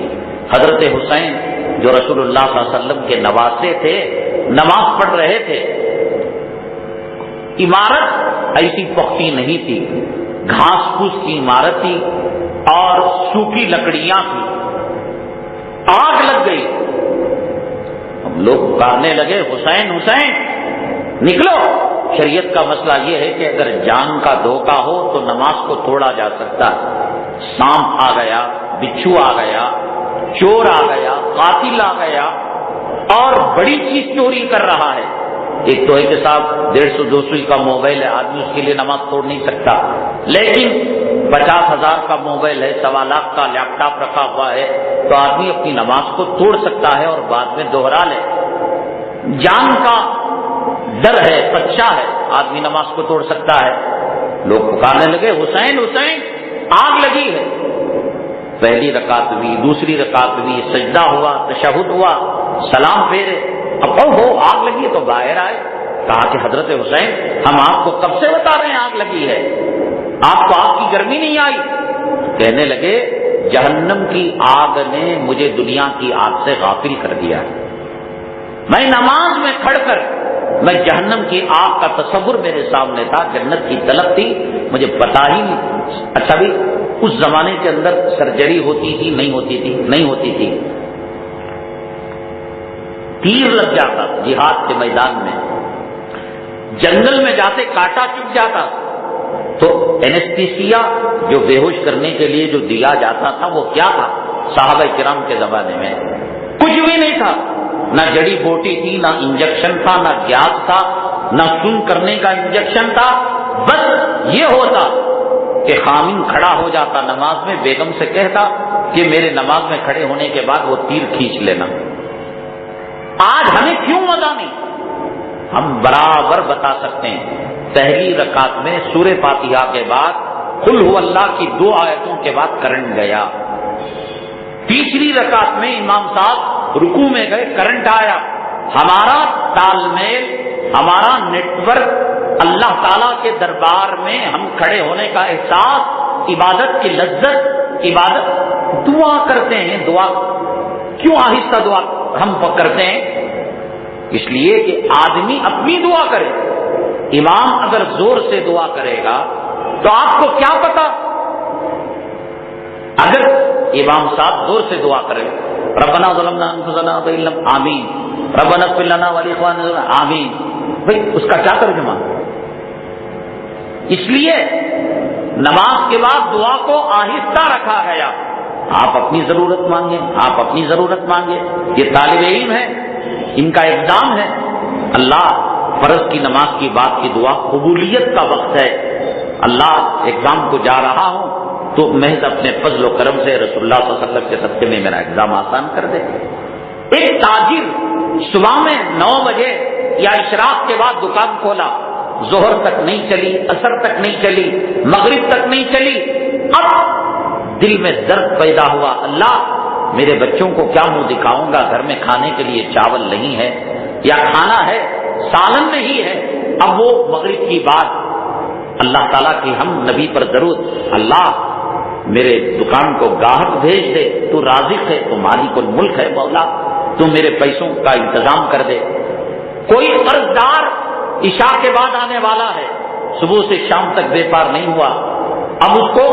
حضرت حسین جو رسول اللہ صلی اللہ علیہ وسلم کے نواسے تھے، نماز پڑھ رہے تھے، عمارت ایسی پختی نہیں تھی، گھاس پھوس کی عمارت تھی اور سوکھی لکڑیاں تھی، آگ لگ گئی۔ ہم لوگ پکارنے لگے حسین حسین نکلو۔ شریعت کا مسئلہ یہ ہے کہ اگر جان کا دھوکہ ہو تو نماز کو توڑا جا سکتا ہے۔ سانپ آ گیا، بچھو آ گیا، چور آ گیا، قاتل آ گیا اور بڑی چیز چوری کر رہا ہے۔ ایک تو ہے کہ صاحب 150-200 کا موبائل ہے، آدمی اس کے لیے نماز توڑ نہیں سکتا، لیکن 50,000 کا موبائل ہے، 1.25 لاکھ کا لیپ ٹاپ رکھا ہوا ہے، تو آدمی اپنی نماز کو توڑ سکتا ہے اور بعد میں دوہرا لے۔ جان کا ڈر ہے، خدشہ ہے، آدمی نماز کو توڑ سکتا ہے۔ لوگ پکارنے لگے حسین حسین، آگ لگی ہے۔ پہلی رکعت ہوئی، دوسری رکعت ہوئی، سجدہ ہوا، تشہد ہوا، سلام پھیرے، اب ہو آگ لگی ہے تو باہر آئے، کہا کہ حضرت حسین ہم آپ کو کب سے بتا رہے ہیں آگ لگی ہے، آپ کو آگ کی گرمی نہیں آئی؟ کہنے لگے جہنم کی آگ نے مجھے دنیا کی آگ سے غافل کر دیا ہے، میں نماز میں کھڑ کر میں جہنم کی آگ کا تصور میرے سامنے تھا، جنت کی طلب تھی، مجھے پتا ہی نہیں۔ اچھا بھی اس زمانے کے اندر سرجری ہوتی تھی نہیں ہوتی تھی؟ نہیں ہوتی تھی، تیر لگ جاتا جہاد کے میدان میں، جنگل میں جاتے کانٹا چپ جاتا تو اینستھیسیا جو بے ہوش کرنے کے لیے جو دیا جاتا تھا وہ کیا تھا؟ صحابہ کرام کے زمانے میں کچھ بھی نہیں تھا، نہ جڑی بوٹی تھی، نہ انجیکشن تھا، نہ گیس تھا، نہ سن کرنے کا انجیکشن تھا. بس یہ ہوتا کہ خامن کھڑا ہو جاتا نماز میں، بیگم سے کہتا کہ میرے نماز میں کھڑے ہونے کے بعد وہ تیر کھینچ لینا. آج ہمیں کیوں مزہ نہیں؟ ہم برابر بتا سکتے ہیں. پہلی رکعت میں سورہ فاتحہ کے بعد قل هو اللہ کی 2 آیتوں کے بعد کرنٹ گیا. تیسری رکعت میں امام صاحب رکوع میں گئے، کرنٹ آیا. ہمارا تال میل، ہمارا نیٹ ورک اللہ تعالیٰ کے دربار میں ہم کھڑے ہونے کا احساس، عبادت کی لذت، عبادت دعا کرتے ہیں. دعا کیوں آہستہ دعا ہم کرتے ہیں؟ اس لیے کہ آدمی اپنی دعا کرے. امام اگر زور سے دعا کرے گا تو آپ کو کیا پتا؟ اگر امام صاحب زور سے دعا کرے ربنا ظلمنا انفسنا وان لم آمین ربنا اغفر لنا ولاخواننا آمین، بھئی اس کا کیا ترجمہ؟ اس لیے نماز کے بعد دعا کو آہستہ رکھا گیا. آپ اپنی ضرورت مانگیں، آپ اپنی ضرورت مانگیں. یہ طالب علم ہے، ان کا اقدام ہے. اللہ فرض کی نماز کی بات کی دعا قبولیت کا وقت ہے. اللہ اقدام کو جا رہا ہوں تو محض اپنے فضل و کرم سے رسول اللہ صلی اللہ علیہ وسلم کے صدقے میں میرا اقدام آسان کر دے. ایک تاجر صبح میں 9 بجے یا اشراق کے بعد دکان کھولا، ظہر تک نہیں چلی، عصر تک نہیں چلی، مغرب تک نہیں چلی. اب دل میں درد پیدا ہوا، اللہ میرے بچوں کو کیا منہ دکھاؤں گا؟ گھر میں کھانے کے لیے چاول نہیں ہے، یا کھانا ہے سالن نہیں ہے. اب وہ مغرب کی بات، اللہ تعالیٰ کی ہم نبی پر درود، اللہ میرے دکان کو گاہک بھیج دے، تو رازق ہے، تو مالک الملک ہے مولا، تو میرے پیسوں کا انتظام کر دے. کوئی قرض دار عشاء کے بعد آنے والا ہے، صبح سے شام تک بے پار نہیں ہوا، اب اس کو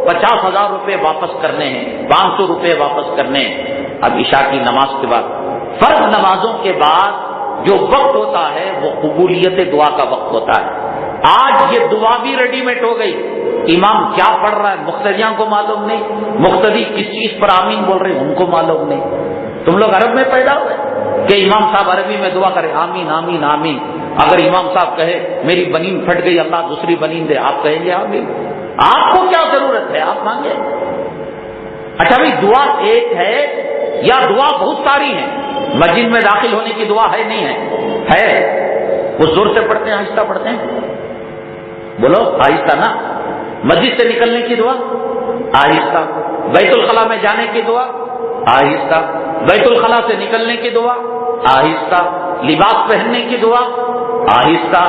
50,000 روپے واپس کرنے ہیں، 500 روپے واپس کرنے ہیں. اب عشاء کی نماز کے بعد، فرض نمازوں کے بعد جو وقت ہوتا ہے وہ قبولیت دعا کا وقت ہوتا ہے. آج یہ دعا بھی ریڈی میڈ ہو گئی. امام کیا پڑھ رہا ہے مقتدیاں کو معلوم نہیں، مقتدی کس چیز پر آمین بول رہے ہیں ان کو معلوم نہیں. تم لوگ عرب میں پیدا ہوئے کہ امام صاحب عربی میں دعا کرے آمین آمین آمین. اگر امام صاحب کہے میری بنین پھٹ گئی اللہ دوسری بنین دے، آپ کہیں گے آمین؟ آپ کو کیا ضرورت ہے؟ آپ مانگے. اچھا بھائی دعا ایک ہے یا دعا بہت ساری ہیں؟ مسجد میں داخل ہونے کی دعا ہے نہیں ہے؟ ہے. وہ زور سے پڑھتے ہیں آہستہ پڑھتے ہیں؟ بولو آہستہ نا. مسجد سے نکلنے کی دعا آہستہ، بیت الخلاء میں جانے کی دعا آہستہ، بیت الخلاء سے نکلنے کی دعا آہستہ، لباس پہننے کی دعا آہستہ،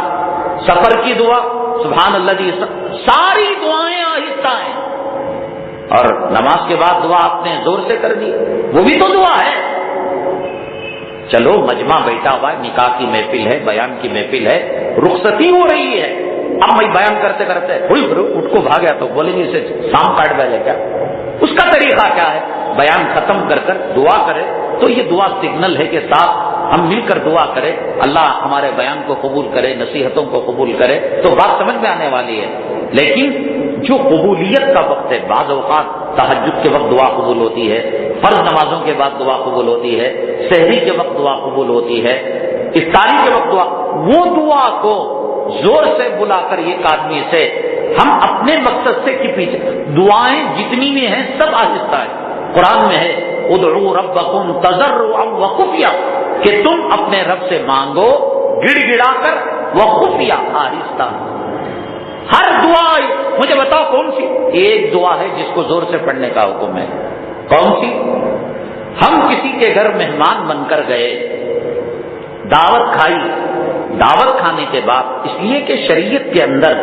سفر کی دعا سبحان اللہ، ساری دعائیں آہستہ ہیں. اور نماز کے بعد دعا آپ نے زور سے کر دی، وہ بھی تو دعا ہے. چلو مجمع بیٹھا ہوا ہے، نکاح کی محفل ہے، بیان کی محفل ہے، رخصتی ہو رہی ہے. اب میں بیان کرتے کرتے اٹھ کو بھاگیا تو بولیں گے اسے سام کاٹ بیلے کیا؟ اس کا طریقہ کیا ہے؟ بیان ختم کر کر دعا کرے. تو یہ دعا سگنل ہے کہ ساتھ ہم مل کر دعا کرے، اللہ ہمارے بیان کو قبول کرے، نصیحتوں کو قبول کرے، تو بات سمجھ میں آنے والی ہے. لیکن جو قبولیت کا وقت ہے، بعض اوقات تہجد کے وقت دعا قبول ہوتی ہے، فرض نمازوں کے بعد دعا قبول ہوتی ہے، سحری کے وقت دعا قبول ہوتی ہے، افطاری کے وقت دعا. وہ دعا کو زور سے بلا کر ایک آدمی سے ہم اپنے مقصد سے کی پیچھے دعائیں جتنی بھی ہیں سب آہستہ ہے. قرآن میں ہے ادعوا ربکم تضرعا وخفیا، کہ تم اپنے رب سے مانگو گڑ گڑا کر وخفیا، آہستہ. ہر دعا مجھے بتاؤ کون سی؟ ایک دعا ہے جس کو زور سے پڑھنے کا حکم ہے. کون سی؟ ہم کسی کے گھر مہمان بن کر گئے، دعوت کھائی، دعوت کھانے کے بعد اس لیے کہ شریعت کے اندر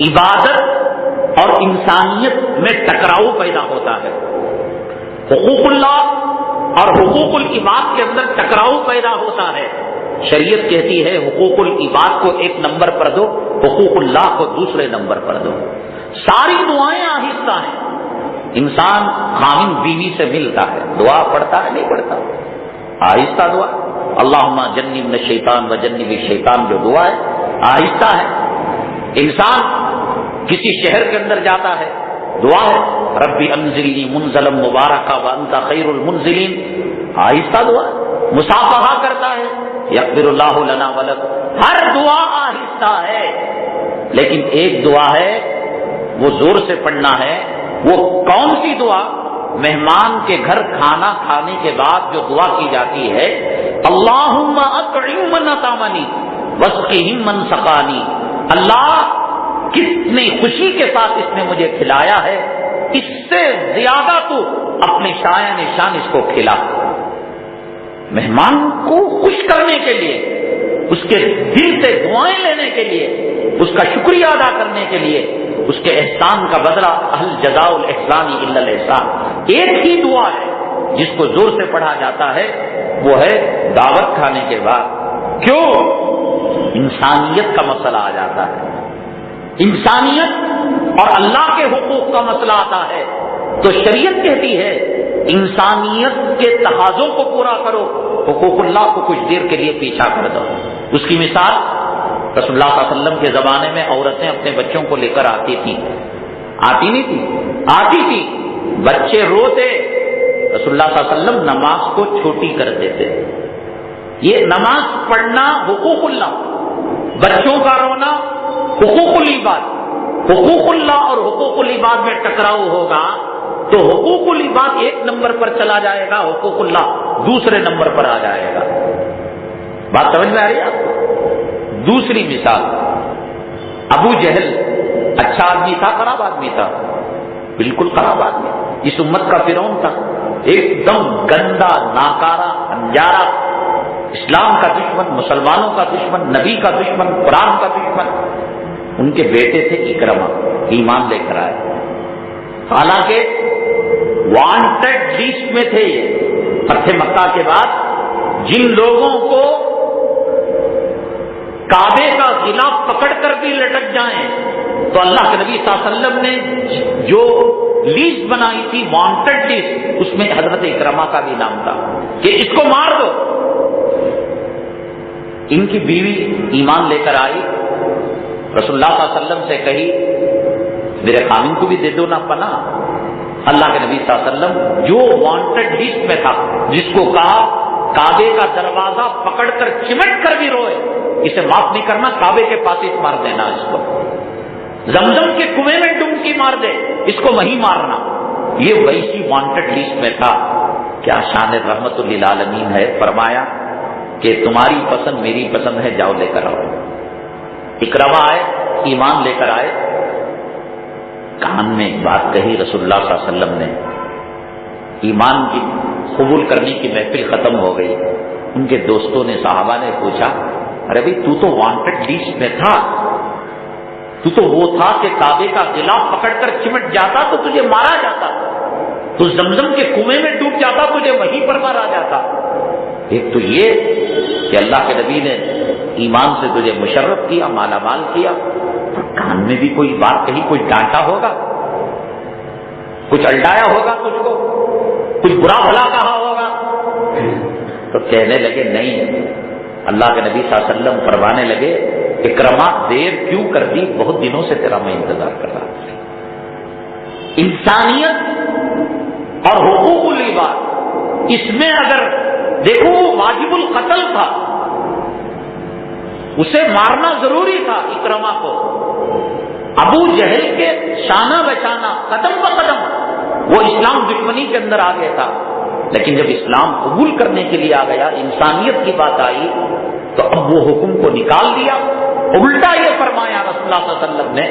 عبادت اور انسانیت میں ٹکراؤ پیدا ہوتا ہے. حقوق اللہ اور حقوق العباد کے اندر ٹکراؤ پیدا ہوتا ہے. شریعت کہتی ہے حقوق العباد کو 1 نمبر پر دو، حقوق اللہ کو دوسرے نمبر پر دو. ساری دعائیں آہستہ ہیں. انسان خامن بیوی سے ملتا ہے، دعا پڑھتا ہے نہیں پڑھتا؟ آہستہ دعا. اللہم جنبنا الشیطان وجنب الشیطان جو دعا ہے آہستہ ہے. انسان کسی شہر کے اندر جاتا ہے، دعا ہے ربی انزلنی منزلا مبارکا وانت خیر المنزلین، آہستہ دعا، مصافحہ کرتا ہے یغفر اللہ لنا ولک، ہر دعا آہستہ ہے، لیکن ایک دعا ہے وہ زور سے پڑھنا ہے۔ وہ کون سی دعا؟ مہمان کے گھر کھانا کھانے کے بعد جو دعا کی جاتی ہے، اللہم اطعم من اطعمنی واسقہم من سقانی، اللہ کتنی خوشی کے ساتھ اس نے مجھے کھلایا ہے، اس سے زیادہ تو اپنے شایان شان اس کو کھلا۔ مہمان کو خوش کرنے کے لیے، اس کے دل سے دعائیں لینے کے لیے، اس کا شکریہ ادا کرنے کے لیے، اس کے احسان کا بدلہ اہل جزاء الاحسان الا الاحسان، ایک ہی دعا ہے جس کو زور سے پڑھا جاتا ہے، وہ ہے دعوت کھانے کے بعد۔ کیوں؟ انسانیت کا مسئلہ آ جاتا ہے، انسانیت اور اللہ کے حقوق کا مسئلہ آتا ہے تو شریعت کہتی ہے انسانیت کے تقاضوں کو پورا کرو، حقوق اللہ کو کچھ دیر کے لیے پیچھا کر دو۔ اس کی مثال رسول اللہ صلی اللہ علیہ وسلم کے زمانے میں عورتیں اپنے بچوں کو لے کر آتی تھیں، آتی نہیں تھی، آتی تھی، بچے روتے، رسول اللہ صلی اللہ علیہ وسلم نماز کو چھوٹی کر دیتے۔ یہ نماز پڑھنا حقوق اللہ، بچوں کا رونا حقوق العباد، حقوق اللہ اور حقوق العباد میں ٹکراؤ ہوگا تو حقوق العباد ایک نمبر پر چلا جائے گا، حقوق اللہ دوسرے نمبر پر آ جائے گا۔ بات سمجھ میں آ رہی ہے آپ کو؟ دوسری مثال، ابو جہل اچھا آدمی تھا خراب آدمی تھا؟ بالکل خراب آدمی، اس امت کا فرعون تھا، ایک دم گندا ناکارا انجارا، اسلام کا دشمن، مسلمانوں کا دشمن، نبی کا دشمن، قرآن کا دشمن۔ ان کے بیٹے تھے اکرمہ، ایمان لے کر آئے، حالانکہ وانٹڈ لسٹ میں تھے یہ فتح مکہ کے بعد۔ جن لوگوں کو کعبے کا غلاف پکڑ کر بھی لٹک جائیں تو اللہ کے نبی صلی اللہ علیہ وسلم نے جو لیسٹ بنائی تھی، وانٹڈ لیسٹ، اس میں حضرت اکرمہ کا بھی نام تھا کہ اس کو مار دو۔ ان کی بیوی ایمان لے کر آئی، رسول اللہ صلی اللہ علیہ وسلم سے کہی میرے خامن کو بھی دے دو نا پناہ۔ اللہ کے نبی صلی اللہ علیہ وسلم جو وانٹڈ لسٹ میں تھا، جس کو کہا کعبے کا دروازہ پکڑ کر چمٹ کر بھی روئے، اسے معاف نہیں کرنا، کعبے کے پاس مار دینا، اس کو زمزم کے کنویں میں ڈبکی مار دے، اس کو وہیں مارنا، یہ ویسی وانٹڈ لسٹ میں تھا۔ کیا شان رحمت للعالمین ہے، فرمایا کہ تمہاری پسند میری پسند ہے، جاؤ لے کر آؤ۔ اکرمہ آئے، ایمان لے کر آئے، کان میں ایک بات کہی رسول اللہ صلی اللہ علیہ وسلم نے، ایمان کی قبول کرنے کی محفل ختم ہو گئی۔ ان کے دوستوں نے، صحابہ نے پوچھا ارے بھائی تو وانٹڈ لسٹ میں تھا، تو وہ تھا کہ کعبے کا غلاف پکڑ کر چمٹ جاتا تو تجھے مارا جاتا، تو زمزم کے کنویں میں ڈوب جاتا تجھے وہیں پر مارا جاتا۔ ایک تو یہ کہ اللہ کے نبی نے ایمان سے تجھے مشرف کیا، مالا مال کیا، اور کان میں بھی کوئی بات کہی، کوئی ڈانٹا ہوگا، کچھ الٹایا ہوگا، تجھ کو کچھ برا بھلا کہا ہوگا۔ تو کہنے لگے نہیں، اللہ کے نبی صلی اللہ علیہ وسلم فرمانے لگے اکرمہ دیر کیوں کر دی، بہت دنوں سے تیرا میں انتظار کر رہا تھا۔ انسانیت اور حقوق العباد، اس میں اگر دیکھو وہ واجب القتل تھا، اسے مارنا ضروری تھا اکرمہ کو، ابو جہل کے شانہ بشانہ قدم بقدم وہ اسلام دشمنی کے اندر آ گیا تھا، لیکن جب اسلام قبول کرنے کے لیے آ گیا، انسانیت کی بات آئی تو اب وہ حکم کو نکال دیا، الٹا یہ فرمایا رسول اللہ صلی اللہ علیہ وسلم نے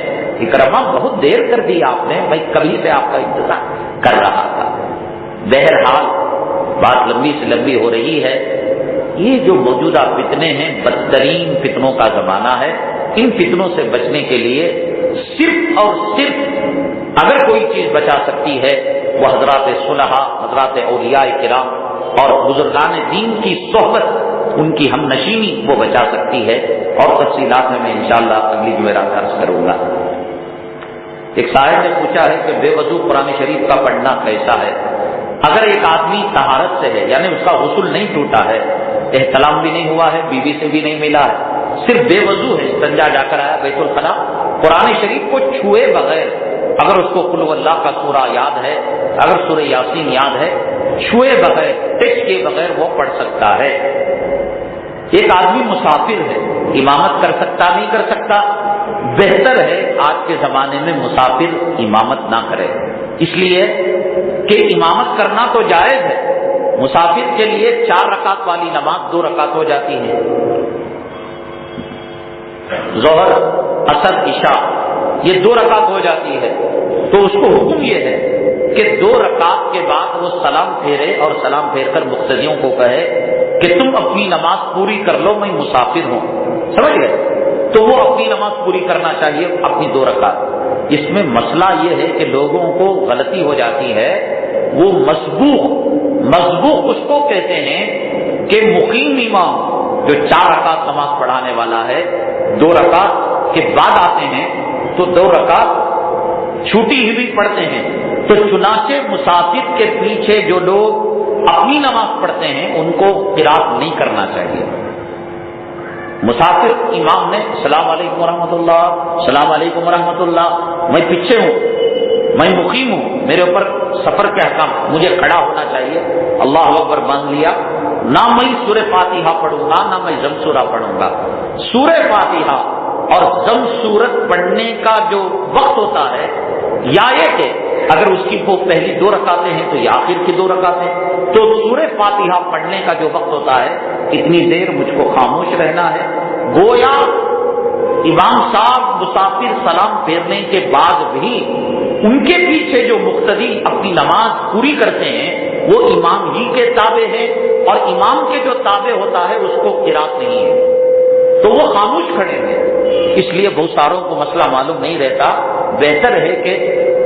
اکرمہ بہت دیر کر دی آپ نے، میں کبھی سے آپ کا انتظار کر رہا تھا۔ بہرحال بات لمبی سے لمبی ہو رہی ہے، یہ جو موجودہ فتنے ہیں بدترین فتنوں کا زمانہ ہے، ان فتنوں سے بچنے کے لیے صرف اور صرف اگر کوئی چیز بچا سکتی ہے وہ حضرات صلحاء، حضرات اولیاء کرام اور بزرگان دین کی صحبت، ان کی ہم نشینی وہ بچا سکتی ہے، اور تفصیلات میں انشاءاللہ اگلی جمعرات عرض کروں گا۔ ایک صاحب نے پوچھا ہے کہ بے وضو قرآن شریف کا پڑھنا کیسا ہے؟ اگر ایک آدمی طہارت سے ہے، یعنی اس کا غسل نہیں ٹوٹا ہے، احتلام بھی نہیں ہوا ہے، بیوی سے بھی نہیں ملا ہے، صرف بے وضو ہے، استنجا جا کر آیا بیت الخلاء، قرآن شریف کو چھوئے بغیر، اگر اس کو قل هو اللہ کا سورہ یاد ہے، اگر سورہ یاسین یاد ہے، چھوئے بغیر، ٹچ کے بغیر وہ پڑھ سکتا ہے۔ ایک آدمی مسافر ہے، امامت کر سکتا نہیں کر سکتا؟ بہتر ہے آج کے زمانے میں مسافر امامت نہ کرے، اس لیے کہ امامت کرنا تو جائز ہے، مسافر کے لیے 4 رکعت والی نماز 2 رکعت ہو جاتی ہے، ظہر عصر عشاء یہ 2 رکعت ہو جاتی ہے، تو اس کو حکم یہ ہے کہ 2 رکعت کے بعد وہ سلام پھیرے اور سلام پھیر کر مقتدیوں کو کہے کہ تم اپنی نماز پوری کر لو، میں مسافر ہوں، سمجھ گئے؟ تو وہ اپنی نماز پوری کرنا چاہیے اپنی 2 رکعت۔ اس میں مسئلہ یہ ہے کہ لوگوں کو غلطی ہو جاتی ہے، وہ مسبوق اس کو کہتے ہیں کہ مقیم امام جو 4 رکعت نماز پڑھانے والا ہے 2 رکعت کے بعد آتے ہیں تو 2 رکعت چھوٹی ہی بھی پڑھتے ہیں، تو چنانچہ مسافر کے پیچھے جو لوگ اپنی نماز پڑھتے ہیں ان کو قرات نہیں کرنا چاہیے۔ مسافر امام نے السلام علیکم ورحمۃ اللہ، السلام علیکم ورحمۃ اللہ، میں پیچھے ہوں، میں مقیم ہوں، میرے اوپر سفر کے احکام، مجھے کھڑا ہونا چاہیے، اللہ اکبر باندھ لیا، نہ میں سورہ فاتحہ پڑھوں گا نہ میں ضم سورہ پڑھوں گا۔ سورہ فاتحہ اور ضم سورت پڑھنے کا جو وقت ہوتا ہے، یا یہ کہ اگر اس کی وہ پہلی 2 رکعتیں ہیں تو یا آخر کی 2 رکعتیں، تو سورہ فاتحہ پڑھنے کا جو وقت ہوتا ہے اتنی دیر مجھ کو خاموش رہنا ہے، گویا امام صاحب مسافر سلام پھیرنے کے بعد بھی ان کے پیچھے جو مقتدی اپنی نماز پوری کرتے ہیں وہ امام ہی کے تابع ہیں، اور امام کے جو تابع ہوتا ہے اس کو قرات نہیں ہے، تو وہ خاموش کھڑے ہیں۔ اس لیے بہت ساروں کو مسئلہ معلوم نہیں رہتا، بہتر ہے کہ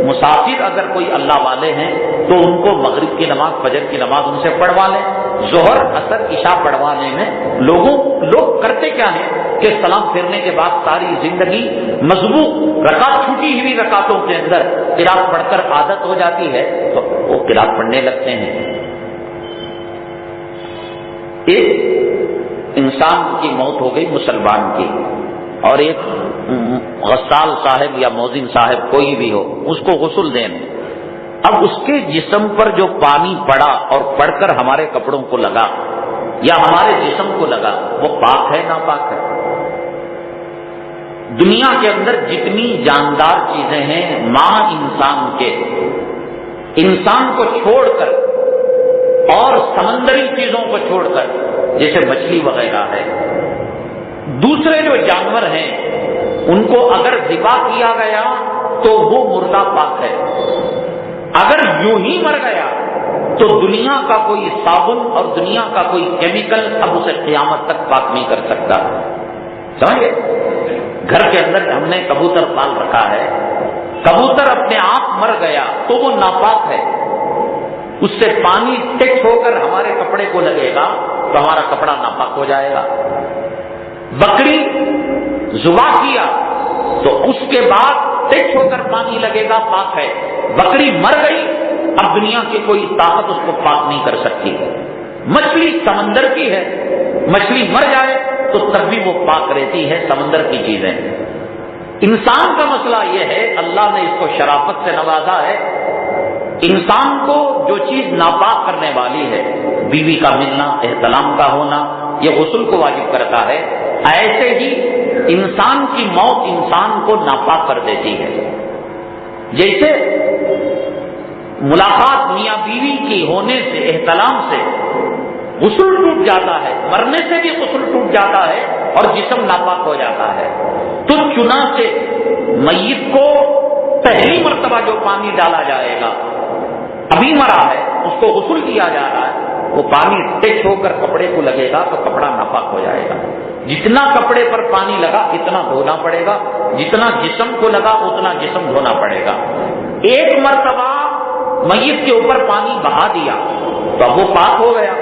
مسافر اگر کوئی اللہ والے ہیں تو ان کو مغرب کی نماز فجر کی نماز ان سے پڑھوا لیں، ظہر عصر عشاء پڑھوانے میں لوگ کرتے کیا ہیں کہ سلام پھیرنے کے بعد ساری زندگی مضبوط رکعت چھوٹی ہوئی رکعتوں کے اندر قرات پڑھ کر عادت ہو جاتی ہے تو وہ قرات پڑھنے لگتے ہیں۔ ایک انسان کی موت ہو گئی مسلمان کی، اور ایک غسال صاحب یا موذن صاحب کوئی بھی ہو اس کو غسل دیں، اب اس کے جسم پر جو پانی پڑا اور پڑھ کر ہمارے کپڑوں کو لگا یا ہمارے جسم کو لگا، وہ پاک ہے ناپاک ہے؟ دنیا کے اندر جتنی جاندار چیزیں ہیں ماں انسان کو چھوڑ کر اور سمندری چیزوں کو چھوڑ کر، جیسے مچھلی وغیرہ ہے، دوسرے جو جانور ہیں ان کو اگر ذبح کیا گیا تو وہ مردہ پاک ہے، اگر یوں ہی مر گیا تو دنیا کا کوئی صابن اور دنیا کا کوئی کیمیکل اب اسے قیامت تک پاک نہیں کر سکتا، سمجھے؟ گھر کے اندر ہم نے کبوتر پال رکھا ہے، کبوتر اپنے آپ مر گیا تو وہ ناپاک ہے، اس سے پانی ٹچ ہو کر ہمارے کپڑے کو لگے گا تو ہمارا کپڑا ناپاک ہو جائے گا۔ بکری ذبح کیا تو اس کے بعد ٹچ ہو کر پانی لگے گا، پاک ہے۔ بکری مر گئی، اب دنیا کی کوئی طاقت اس کو پاک نہیں کر سکتی۔ مچھلی سمندر کی ہے، مچھلی مر جائے تو تب بھی وہ پاک رہتی ہے، سمندر کی چیزیں۔ انسان کا مسئلہ یہ ہے، اللہ نے اس کو شرافت سے نوازا ہے، انسان کو جو چیز ناپاک کرنے والی ہے، بیوی کا ملنا، احتلام کا ہونا، یہ غسل کو واجب کرتا ہے، ایسے ہی انسان کی موت انسان کو ناپاک کر دیتی ہے۔ جیسے ملاقات میاں بیوی کی ہونے سے، احتلام سے غسل ٹوٹ جاتا ہے، مرنے سے بھی غسل ٹوٹ جاتا ہے اور جسم ناپاک ہو جاتا ہے، تو چنانچہ میت کو پہلی مرتبہ جو پانی ڈالا جائے گا، ابھی مرا ہے، اس کو غسل کیا جا رہا ہے، وہ پانی ٹچ ہو کر کپڑے کو لگے گا تو کپڑا ناپاک ہو جائے گا۔ جتنا کپڑے پر پانی لگا اتنا دھونا پڑے گا، جتنا جسم کو لگا اتنا جسم دھونا پڑے گا۔ ایک مرتبہ میت کے اوپر پانی بہا دیا تو اب وہ پاک ہو گیا،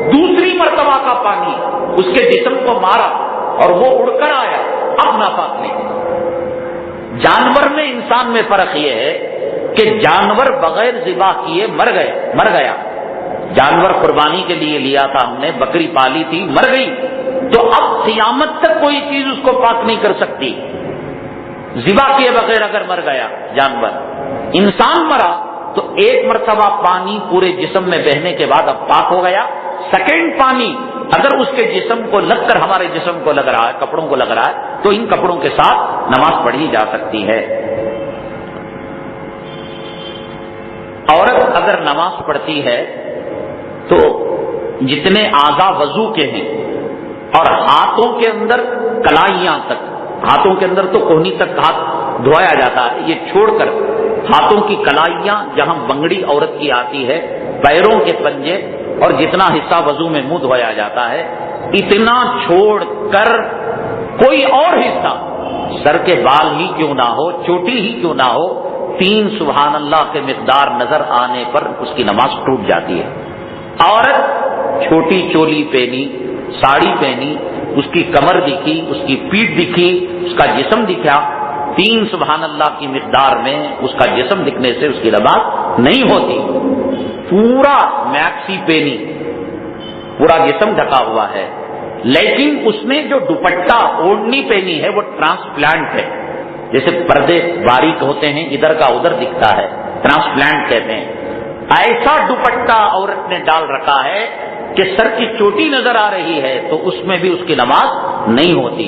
دوسری مرتبہ کا پانی اس کے جسم کو مارا اور وہ اڑ کر آیا، اب ناپاک نہیں۔ جانور میں انسان میں فرق یہ ہے کہ جانور بغیر ذبح کیے مر گیا، جانور قربانی کے لیے لیا تھا ہم نے، بکری پالی تھی، مر گئی، تو اب قیامت تک کوئی چیز اس کو پاک نہیں کر سکتی۔ ذبح کیے بغیر اگر مر گیا جانور، انسان مرا تو ایک مرتبہ پانی پورے جسم میں بہنے کے بعد اب پاک ہو گیا، سیکنڈ پانی اگر اس کے جسم کو لگ کر ہمارے جسم کو لگ رہا ہے، کپڑوں کو لگ رہا ہے، تو ان کپڑوں کے ساتھ نماز پڑھی جا سکتی ہے۔ عورت اگر نماز پڑھتی ہے تو جتنے اعضاء وضو کے ہیں اور ہاتھوں کے اندر کلائیاں تک، ہاتھوں کے اندر تو کوہنی تک ہاتھ دھویا جاتا ہے، یہ چھوڑ کر ہاتھوں کی کلائیاں جہاں بنگڑی عورت کی آتی ہے، پیروں کے پنجے اور جتنا حصہ وضو میں منہ دھویا جاتا ہے، اتنا چھوڑ کر کوئی اور حصہ، سر کے بال ہی کیوں نہ ہو، چوٹی ہی کیوں نہ ہو، 3 سبحان اللہ کے مقدار نظر آنے پر اس کی نماز ٹوٹ جاتی ہے۔ عورت چھوٹی چولی پہنی، ساڑی پہنی، اس کی کمر دکھی، اس کی پیٹھ دکھی، اس کا جسم دکھا، 3 سبحان اللہ کی مقدار میں اس کا جسم دکھنے سے اس کی نماز نہیں ہوتی۔ پورا میکسی پہنی، پورا جسم ڈھکا ہوا ہے، لیکن اس میں جو دوپٹہ اوڑھنی پہنی ہے وہ ٹرانسپلانٹ ہے، جیسے پردے باریک ہوتے ہیں ادھر کا ادھر دکھتا ہے، ٹرانسپلانٹ کہتے ہیں۔ ایسا دوپٹہ عورت نے ڈال رکھا ہے کہ سر کی چوٹی نظر آ رہی ہے تو اس میں بھی اس کی نماز نہیں ہوتی۔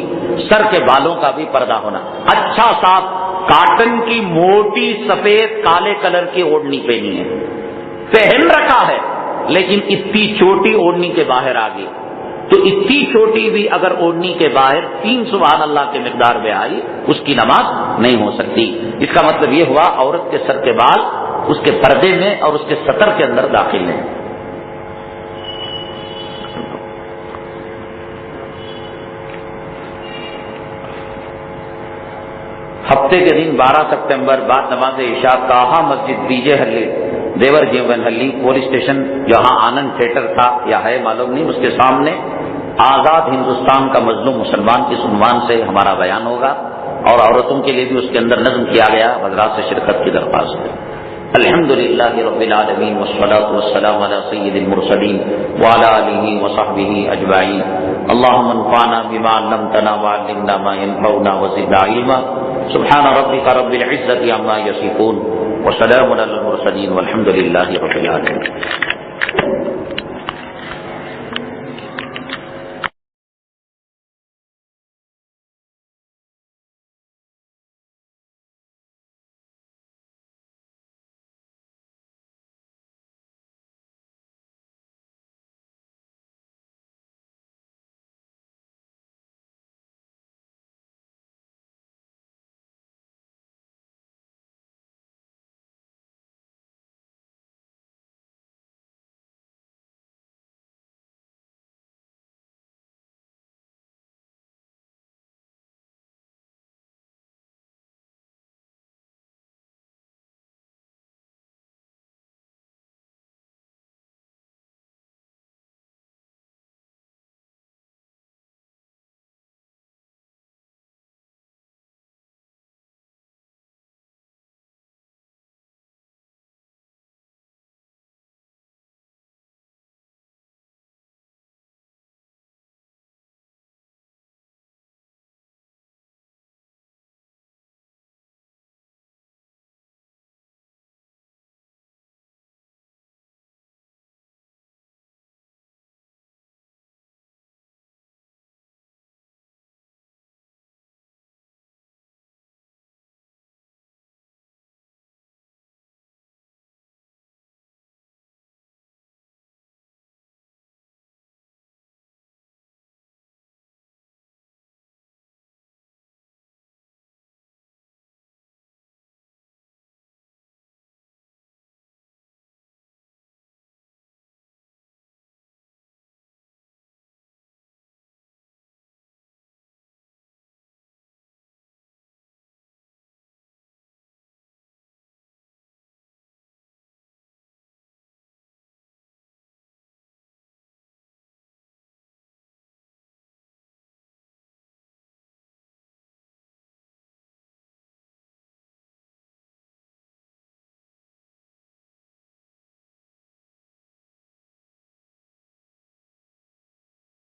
سر کے بالوں کا بھی پردہ ہونا، اچھا صاف کاٹن کی موٹی سفید کالے کلر کی اوڑھنی پہنی ہے، پہن رکھا ہے، لیکن اتنی چھوٹی اوڑھنی کے باہر آ گئی، تو اتنی چھوٹی بھی اگر اوڑھنی کے باہر 3 سبحان اللہ کے مقدار میں آئی، اس کی نماز نہیں ہو سکتی۔ اس کا مطلب یہ ہوا عورت کے سر کے بال اس کے پردے میں اور اس کے سطر کے اندر داخل ہیں۔ ہفتے کے دن 12 سپتمبر بعد نماز عشاء کاہا مسجد بیجے ہلی دیور جیون ہلی پولیس اسٹیشن جہاں آنند تھیٹر تھا یا ہے معلوم نہیں، اس کے سامنے آزاد ہندوستان کا مظلوم مسلمان کی عنوان سے ہمارا بیان ہوگا، اور عورتوں کے لیے بھی اس کے اندر نظم کیا گیا، حضرات سے شرکت کی درخواست ہے۔ الحمدللہ رب العالمین والصلاة والسلام علی سید المرسلین وعلی آلہ وصحبہ اجمعین۔ اللہم انفعنا بما علمتنا وعلمنا ما ينفعنا وزدنا علما۔ سبحان ربک رب العزة عما یصفون وسلام علی المرسلین والحمد للہ رب العالمین۔